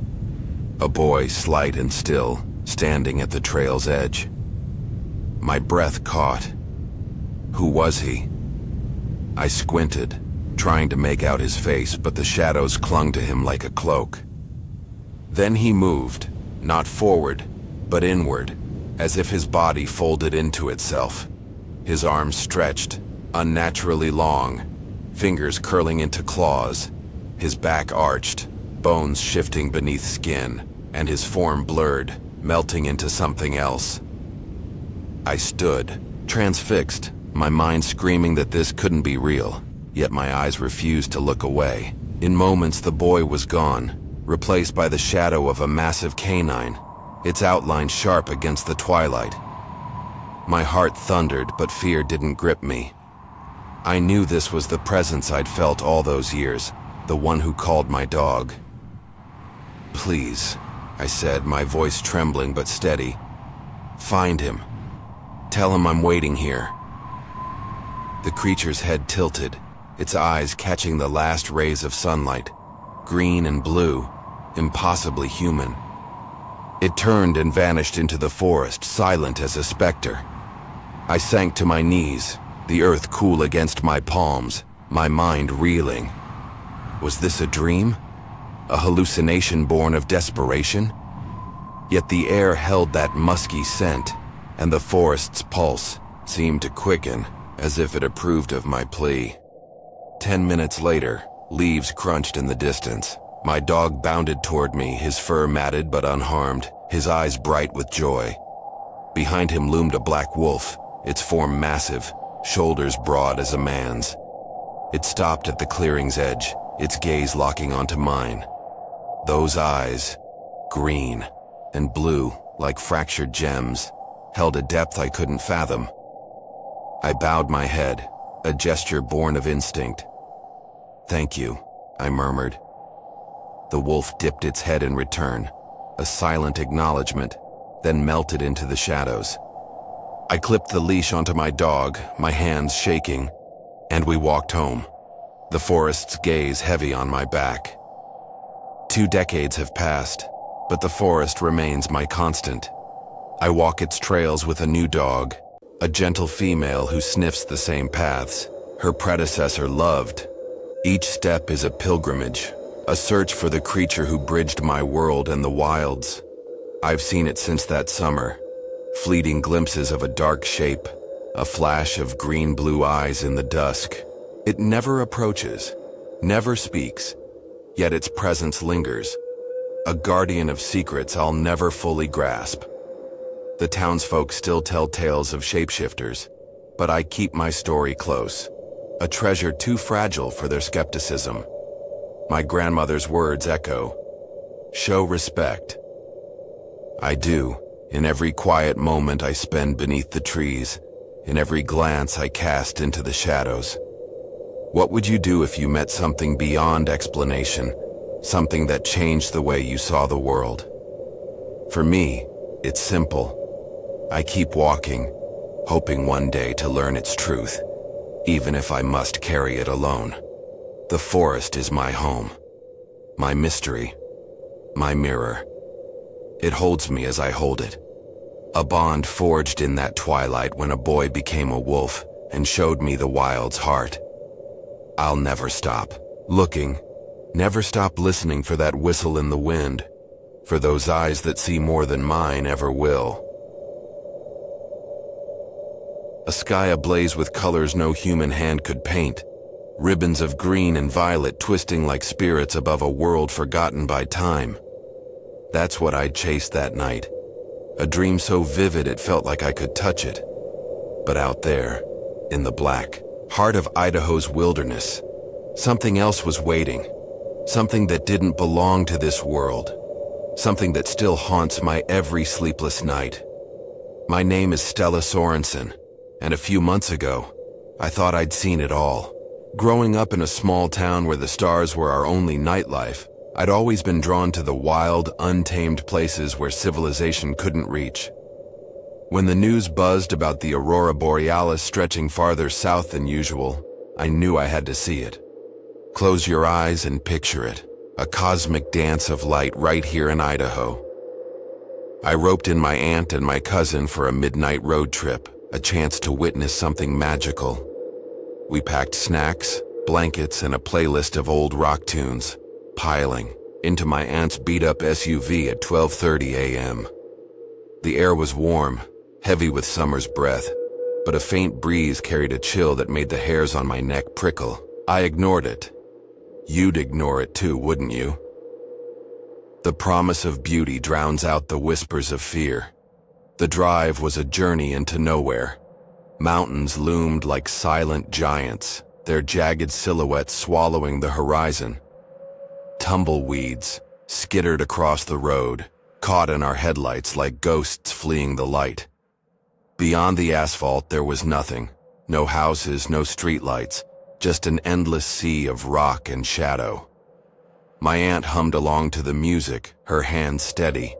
A boy, slight and still, standing at the trail's edge. My breath caught. Who was he? I squinted, trying to make out his face, but the shadows clung to him like a cloak. Then he moved, not forward, but inward, as if his body folded into itself. His arms stretched, unnaturally long, fingers curling into claws, his back arched, bones shifting beneath skin, and his form blurred, melting into something else. I stood, transfixed, my mind screaming that this couldn't be real, yet my eyes refused to look away. In moments the boy was gone, replaced by the shadow of a massive canine, its outline sharp against the twilight. My heart thundered, but fear didn't grip me. I knew this was the presence I'd felt all those years, the one who called my dog. "Please," I said, my voice trembling but steady. "Find him. Tell him I'm waiting here." The creature's head tilted, its eyes catching the last rays of sunlight, green and blue, impossibly human. It turned and vanished into the forest, silent as a specter. I sank to my knees, the earth cool against my palms, my mind reeling. Was this a dream? A hallucination born of desperation? Yet the air held that musky scent, and the forest's pulse seemed to quicken, as if it approved of my plea. 10 minutes later, leaves crunched in the distance. My dog bounded toward me, his fur matted but unharmed, his eyes bright with joy. Behind him loomed a black wolf, its form massive, shoulders broad as a man's. It stopped at the clearing's edge, its gaze locking onto mine. Those eyes, green and blue like fractured gems, held a depth I couldn't fathom. I bowed my head, a gesture born of instinct. "Thank you," I murmured. The wolf dipped its head in return, a silent acknowledgement, then melted into the shadows. I clipped the leash onto my dog, my hands shaking, and we walked home, the forest's gaze heavy on my back. 2 decades have passed, but the forest remains my constant. I walk its trails with a new dog, a gentle female who sniffs the same paths her predecessor loved. Each step is a pilgrimage, a search for the creature who bridged my world and the wilds. I've seen it since that summer, fleeting glimpses of a dark shape, a flash of green-blue eyes in the dusk. It never approaches, never speaks, yet its presence lingers, a guardian of secrets I'll never fully grasp. The townsfolk still tell tales of shapeshifters, but I keep my story close, a treasure too fragile for their skepticism. My grandmother's words echo, "Show respect." I do, in every quiet moment I spend beneath the trees, in every glance I cast into the shadows. What would you do if you met something beyond explanation, something that changed the way you saw the world? For me, it's simple. I keep walking, hoping one day to learn its truth, even if I must carry it alone. The forest is my home, my mystery, my mirror. It holds me as I hold it, a bond forged in that twilight when a boy became a wolf and showed me the wild's heart. I'll never stop looking, never stop listening for that whistle in the wind, for those eyes that see more than mine ever will. A sky ablaze with colors no human hand could paint, ribbons of green and violet twisting like spirits above a world forgotten by time. That's what I'd chased that night, a dream so vivid it felt like I could touch it. But out there, in the black heart of Idaho's wilderness, something else was waiting, something that didn't belong to this world, something that still haunts my every sleepless night. My name is Stella Sorensen, and a few months ago, I thought I'd seen it all. Growing up in a small town where the stars were our only nightlife, I'd always been drawn to the wild, untamed places where civilization couldn't reach. When the news buzzed about the aurora borealis stretching farther south than usual, I knew I had to see it. Close your eyes and picture it, a cosmic dance of light right here in Idaho. I roped in my aunt and my cousin for a midnight road trip, a chance to witness something magical. We packed snacks, blankets, and a playlist of old rock tunes, piling into my aunt's beat-up SUV at 12:30 a.m. The air was warm, heavy with summer's breath, but a faint breeze carried a chill that made the hairs on my neck prickle. I ignored it. You'd ignore it too, wouldn't you? The promise of beauty drowns out the whispers of fear. The drive was a journey into nowhere. Mountains loomed like silent giants, their jagged silhouettes swallowing the horizon. Tumbleweeds, skittered across the road, caught in our headlights like ghosts fleeing the light. Beyond the asphalt, there was nothing. No houses, no streetlights, just an endless sea of rock and shadow. My aunt hummed along to the music, her hands steady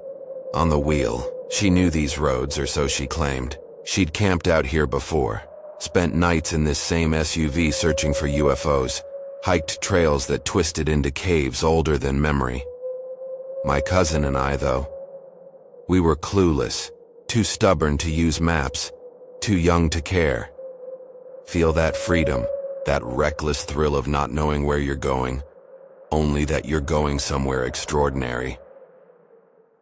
on the wheel. She knew these roads, or so she claimed. She'd camped out here before, spent nights in this same SUV searching for UFOs, hiked trails that twisted into caves older than memory. My cousin and I, though, we were clueless, too stubborn to use maps, too young to care. Feel that freedom, that reckless thrill of not knowing where you're going, only that you're going somewhere extraordinary.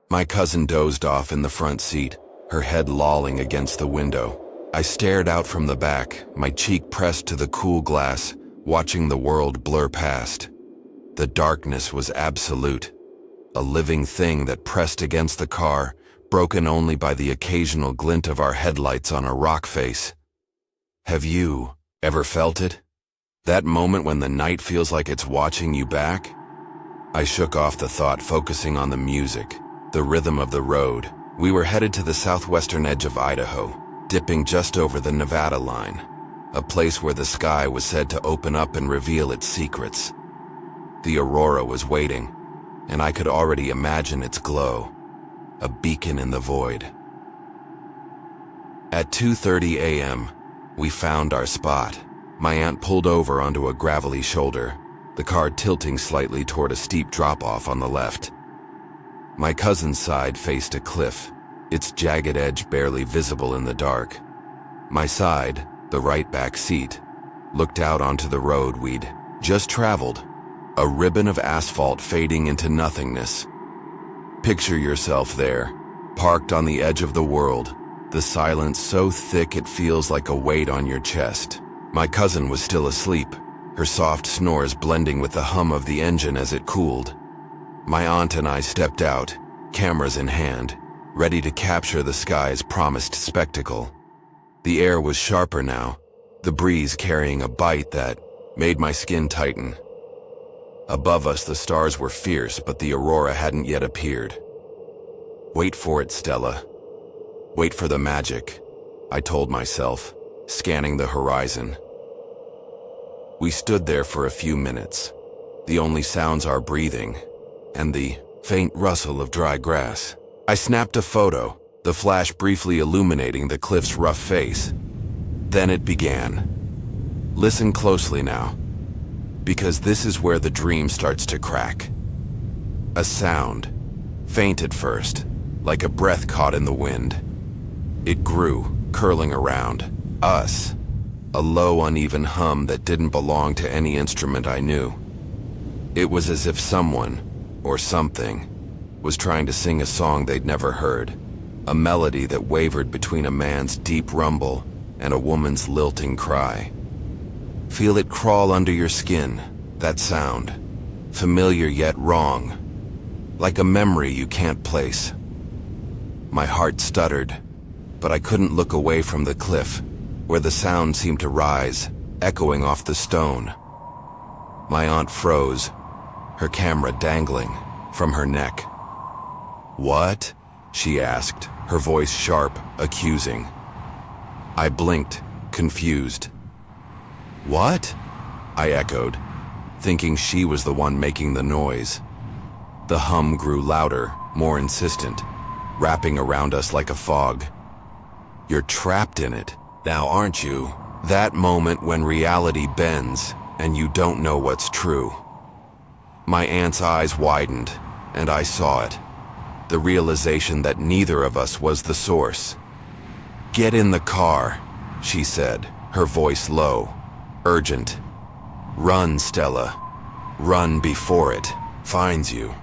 My cousin dozed off in the front seat, her head lolling against the window. I stared out from the back, my cheek pressed to the cool glass, watching the world blur past. The darkness was absolute, a living thing that pressed against the car, broken only by the occasional glint of our headlights on a rock face. Have you ever felt it? That moment when the night feels like it's watching you back? I shook off the thought, focusing on the music, the rhythm of the road. We were headed to the southwestern edge of Idaho, dipping just over the Nevada line, a place where the sky was said to open up and reveal its secrets. The aurora was waiting, and I could already imagine its glow, a beacon in the void. At 2:30 a.m., we found our spot. My aunt pulled over onto a gravelly shoulder, the car tilting slightly toward a steep drop-off on the left. My cousin's side faced a cliff, its jagged edge barely visible in the dark. My side, the right back seat, looked out onto the road we'd just traveled, a ribbon of asphalt fading into nothingness. Picture yourself there, parked on the edge of the world, the silence so thick it feels like a weight on your chest. My cousin was still asleep, her soft snores blending with the hum of the engine as it cooled. My aunt and I stepped out, cameras in hand, ready to capture the sky's promised spectacle. The air was sharper now, the breeze carrying a bite that made my skin tighten. Above us, the stars were fierce, but the aurora hadn't yet appeared. Wait for it, Stella. Wait for the magic, I told myself, scanning the horizon. We stood there for a few minutes, the only sounds our breathing and the faint rustle of dry grass. I snapped a photo, the flash briefly illuminating the cliff's rough face. Then it began. Listen closely now, because this is where the dream starts to crack. A sound, faint at first, like a breath caught in the wind. It grew, curling around us, a low, uneven hum that didn't belong to any instrument I knew. It was as if someone, or something, was trying to sing a song they'd never heard, a melody that wavered between a man's deep rumble and a woman's lilting cry. Feel it crawl under your skin, that sound, familiar yet wrong, like a memory you can't place. My heart stuttered, but I couldn't look away from the cliff, where the sound seemed to rise, echoing off the stone. My aunt froze, her camera dangling from her neck. "What?" she asked, her voice sharp, accusing. I blinked, confused. "What?" I echoed, thinking she was the one making the noise. The hum grew louder, more insistent, wrapping around us like a fog. "You're trapped in it, now aren't you?" That moment when reality bends and you don't know what's true. My aunt's eyes widened, and I saw it. The realization that neither of us was the source. "Get in the car," she said, her voice low, urgent. "Run, Stella. Run before it finds you."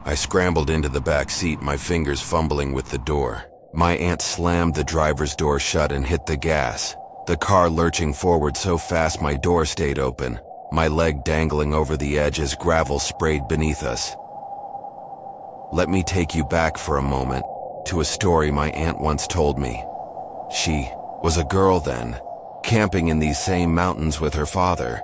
I scrambled into the back seat, my fingers fumbling with the door. My aunt slammed the driver's door shut and hit the gas, the car lurching forward so fast my door stayed open, my leg dangling over the edge as gravel sprayed beneath us. Let me take you back for a moment to a story my aunt once told me. She was a girl then, camping in these same mountains with her father.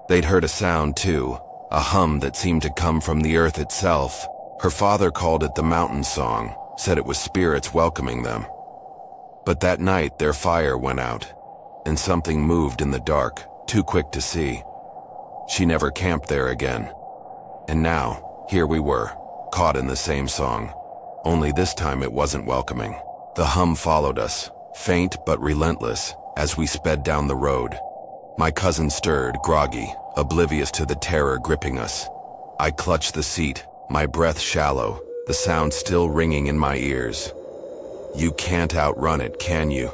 They'd heard a sound too, a hum that seemed to come from the earth itself, Her father called it the mountain song, said it was spirits welcoming them. But that night their fire went out, and something moved in the dark, too quick to see. She never camped there again. And now, here we were, caught in the same song. Only this time it wasn't welcoming. The hum followed us, faint but relentless, as we sped down the road. My cousin stirred, groggy, oblivious to the terror gripping us. I clutched the seat, my breath shallow, the sound still ringing in my ears. You can't outrun it, can you?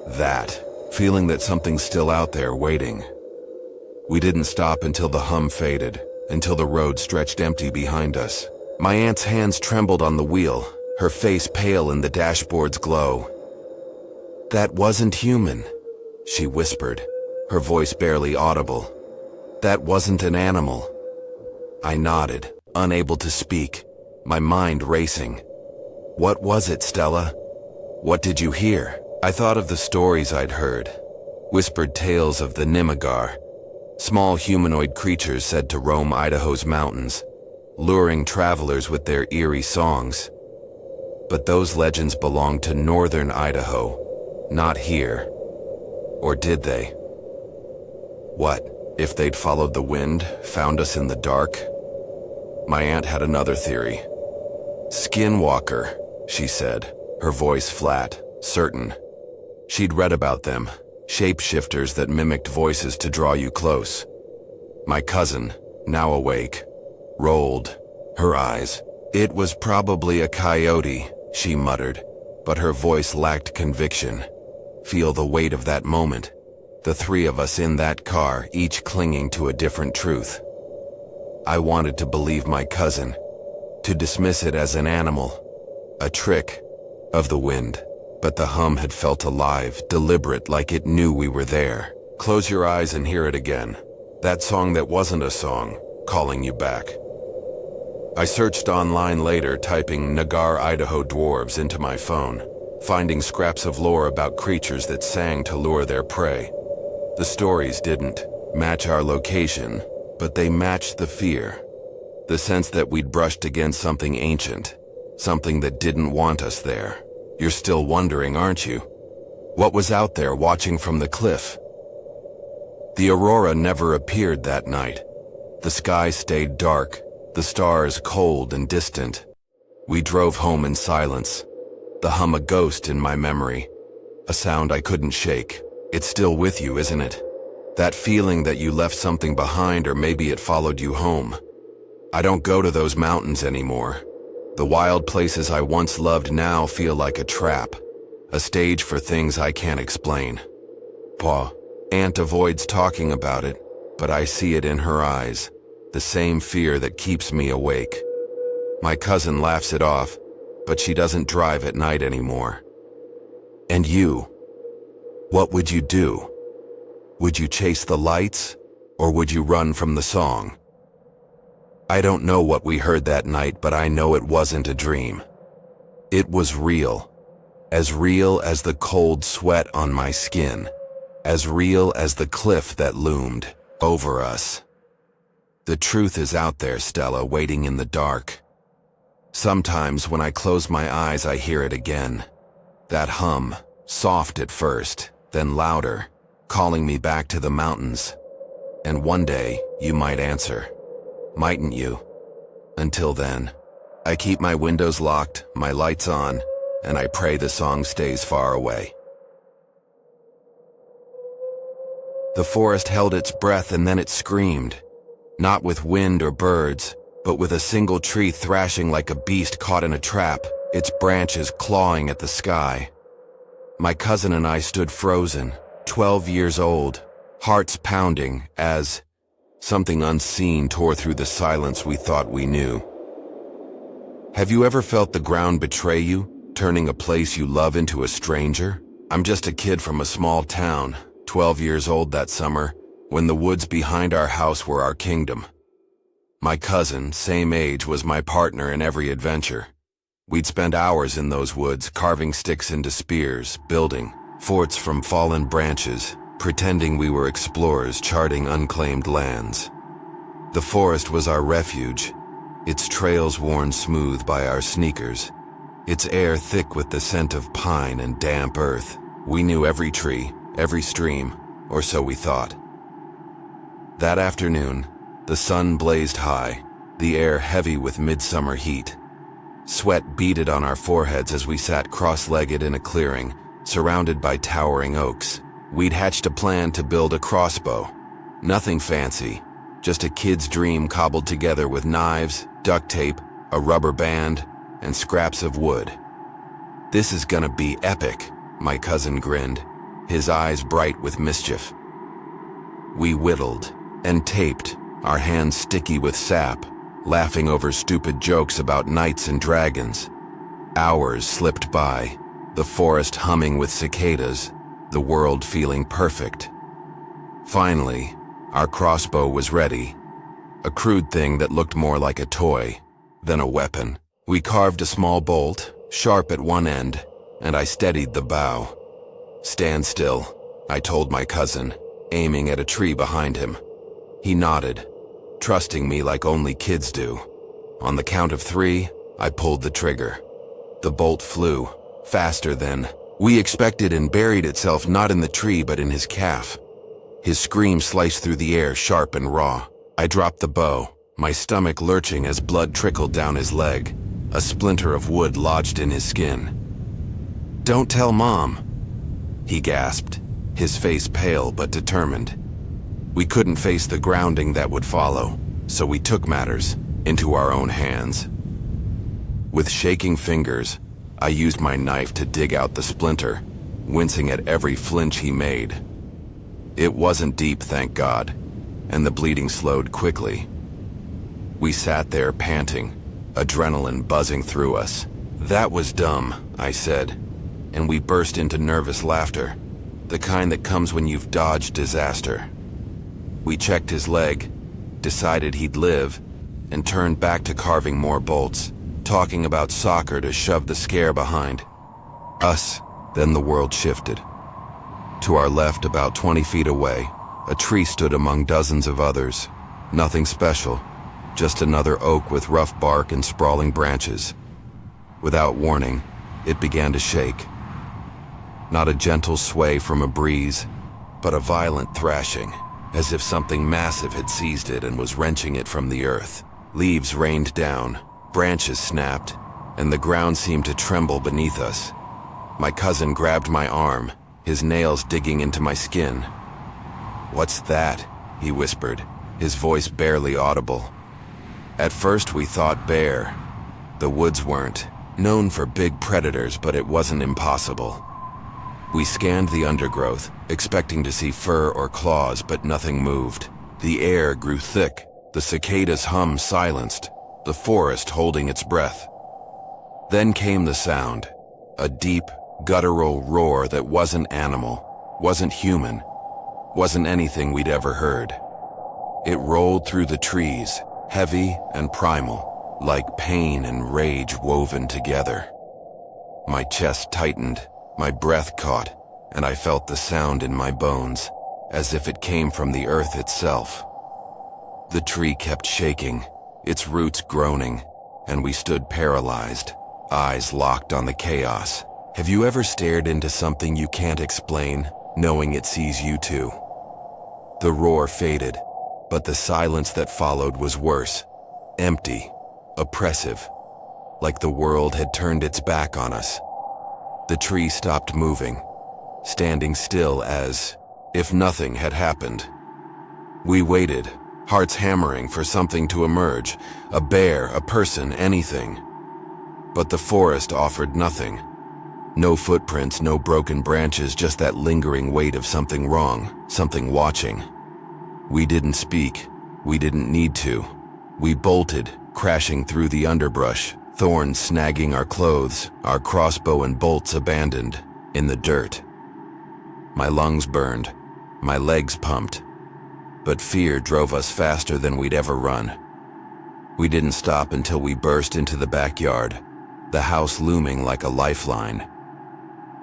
That, feeling that something's still out there waiting. We didn't stop until the hum faded, until the road stretched empty behind us. My aunt's hands trembled on the wheel, her face pale in the dashboard's glow. That wasn't human, she whispered, her voice barely audible. That wasn't an animal. I nodded, unable to speak, my mind racing. What was it, Stella? What did you hear? I thought of the stories I'd heard, whispered tales of the Nimigar, small humanoid creatures said to roam Idaho's mountains, luring travelers with their eerie songs. But those legends belonged to northern Idaho, not here. Or did they? What, if they'd followed the wind, found us in the dark? My aunt had another theory. Skinwalker, she said, her voice flat, certain. She'd read about them, shapeshifters that mimicked voices to draw you close. My cousin, now awake, rolled her eyes. It was probably a coyote, she muttered, but her voice lacked conviction. Feel the weight of that moment. The three of us in that car, each clinging to a different truth. I wanted to believe my cousin, to dismiss it as an animal, a trick of the wind. But the hum had felt alive, deliberate, like it knew we were there. Close your eyes and hear it again. That song that wasn't a song, calling you back. I searched online later, typing Nagar Idaho dwarves into my phone, finding scraps of lore about creatures that sang to lure their prey. The stories didn't match our location, but they matched the fear. The sense that we'd brushed against something ancient, something that didn't want us there. You're still wondering, aren't you? What was out there watching from the cliff? The aurora never appeared that night. The sky stayed dark, the stars cold and distant. We drove home in silence, the hum a ghost in my memory, a sound I couldn't shake. It's still with you, isn't it? That feeling that you left something behind, or maybe it followed you home. I don't go to those mountains anymore. The wild places I once loved now feel like a trap, a stage for things I can't explain. Pa, Aunt avoids talking about it, but I see it in her eyes, the same fear that keeps me awake. My cousin laughs it off, but she doesn't drive at night anymore. And you? What would you do? Would you chase the lights, or would you run from the song? I don't know what we heard that night, but I know it wasn't a dream. It was real as the cold sweat on my skin, as real as the cliff that loomed over us. The truth is out there, Stella, waiting in the dark. Sometimes when I close my eyes, I hear it again. That hum, soft at first, then louder, calling me back to the mountains. And one day, you might answer. Mightn't you? Until then, I keep my windows locked, my lights on, and I pray the song stays far away. The forest held its breath and then it screamed, not with wind or birds, but with a single tree thrashing like a beast caught in a trap, its branches clawing at the sky. My cousin and I stood frozen, 12 years old, hearts pounding as something unseen tore through the silence we thought we knew. Have you ever felt the ground betray you, turning a place you love into a stranger? I'm just a kid from a small town, 12 years old that summer, when the woods behind our house were our kingdom. My cousin, same age, was my partner in every adventure. We'd spend hours in those woods, carving sticks into spears, building forts from fallen branches, pretending we were explorers charting unclaimed lands. The forest was our refuge, its trails worn smooth by our sneakers, its air thick with the scent of pine and damp earth. We knew every tree, every stream, or so we thought. That afternoon, the sun blazed high, the air heavy with midsummer heat. Sweat beaded on our foreheads as we sat cross-legged in a clearing, surrounded by towering oaks. We'd hatched a plan to build a crossbow. Nothing fancy, just a kid's dream cobbled together with knives, duct tape, a rubber band, and scraps of wood. "This is gonna be epic," my cousin grinned, his eyes bright with mischief. We whittled and taped, our hands sticky with sap, laughing over stupid jokes about knights and dragons. Hours slipped by, the forest humming with cicadas, the world feeling perfect. Finally, our crossbow was ready, a crude thing that looked more like a toy than a weapon. We carved a small bolt, sharp at one end, and I steadied the bow. "Stand still," I told my cousin, aiming at a tree behind him. He nodded, trusting me like only kids do. On the count of 3, I pulled the trigger. The bolt flew, faster than we expected, and buried itself not in the tree but in his calf. His scream sliced through the air, sharp and raw. I dropped the bow, my stomach lurching as blood trickled down his leg. A splinter of wood lodged in his skin. "Don't tell Mom," he gasped, his face pale but determined. We couldn't face the grounding that would follow, so we took matters into our own hands. With shaking fingers, I used my knife to dig out the splinter, wincing at every flinch he made. It wasn't deep, thank God, and the bleeding slowed quickly. We sat there panting, adrenaline buzzing through us. "That was dumb," I said, and we burst into nervous laughter, the kind that comes when you've dodged disaster. We checked his leg, decided he'd live, and turned back to carving more bolts, talking about soccer to shove the scare behind us. Then the world shifted. To our left, about 20 feet away, a tree stood among dozens of others. Nothing special, just another oak with rough bark and sprawling branches. Without warning, it began to shake. Not a gentle sway from a breeze, but a violent thrashing, as if something massive had seized it and was wrenching it from the earth. Leaves rained down, branches snapped, and the ground seemed to tremble beneath us. My cousin grabbed my arm, his nails digging into my skin. "What's that?" he whispered, his voice barely audible. At first we thought bear. The woods weren't known for big predators, but it wasn't impossible. We scanned the undergrowth, expecting to see fur or claws, but nothing moved. The air grew thick, the cicadas' hum silenced, the forest holding its breath. Then came the sound, a deep, guttural roar that wasn't animal, wasn't human, wasn't anything we'd ever heard. It rolled through the trees, heavy and primal, like pain and rage woven together. My chest tightened, my breath caught, and I felt the sound in my bones, as if it came from the earth itself. The tree kept shaking, its roots groaning, and we stood paralyzed, eyes locked on the chaos. Have you ever stared into something you can't explain, knowing it sees you too? The roar faded, but the silence that followed was worse, empty, oppressive, like the world had turned its back on us. The tree stopped moving, standing still as if nothing had happened. We waited, hearts hammering for something to emerge, a bear, a person, anything. But the forest offered nothing. No footprints, no broken branches, just that lingering weight of something wrong, something watching. We didn't speak. We didn't need to. We bolted, crashing through the underbrush, thorns snagging our clothes, our crossbow and bolts abandoned, in the dirt. My lungs burned, my legs pumped, but fear drove us faster than we'd ever run. We didn't stop until we burst into the backyard, the house looming like a lifeline.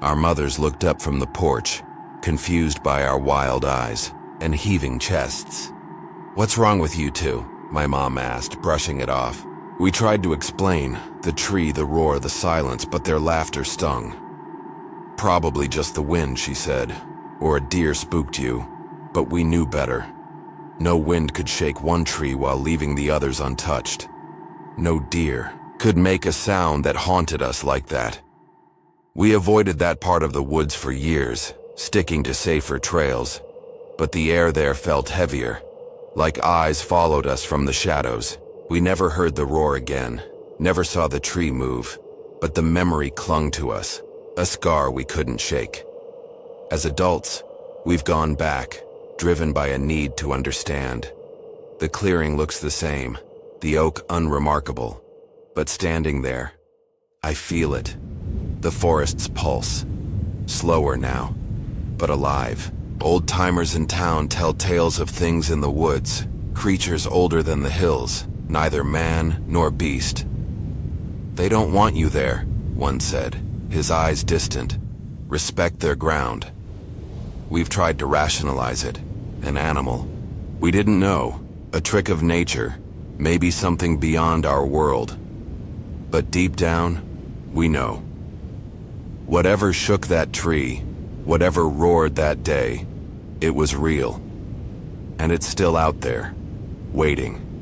Our mothers looked up from the porch, confused by our wild eyes and heaving chests. "What's wrong with you two?" my mom asked, brushing it off. We tried to explain the tree, the roar, the silence, but their laughter stung. Probably just the wind, she said, or a deer spooked you, but we knew better. No wind could shake one tree while leaving the others untouched. No deer could make a sound that haunted us like that. We avoided that part of the woods for years, sticking to safer trails, but the air there felt heavier, like eyes followed us from the shadows. We never heard the roar again, never saw the tree move, but the memory clung to us, a scar we couldn't shake. As adults, we've gone back, driven by a need to understand. The clearing looks the same, the oak unremarkable, but standing there, I feel it. The forest's pulse, slower now, but alive. Old-timers in town tell tales of things in the woods, creatures older than the hills, neither man nor beast. They don't want you there, one said, his eyes distant. Respect their ground. We've tried to rationalize it. An animal. We didn't know. A trick of nature. Maybe something beyond our world. But deep down, we know. Whatever shook that tree, whatever roared that day, it was real. And it's still out there, waiting.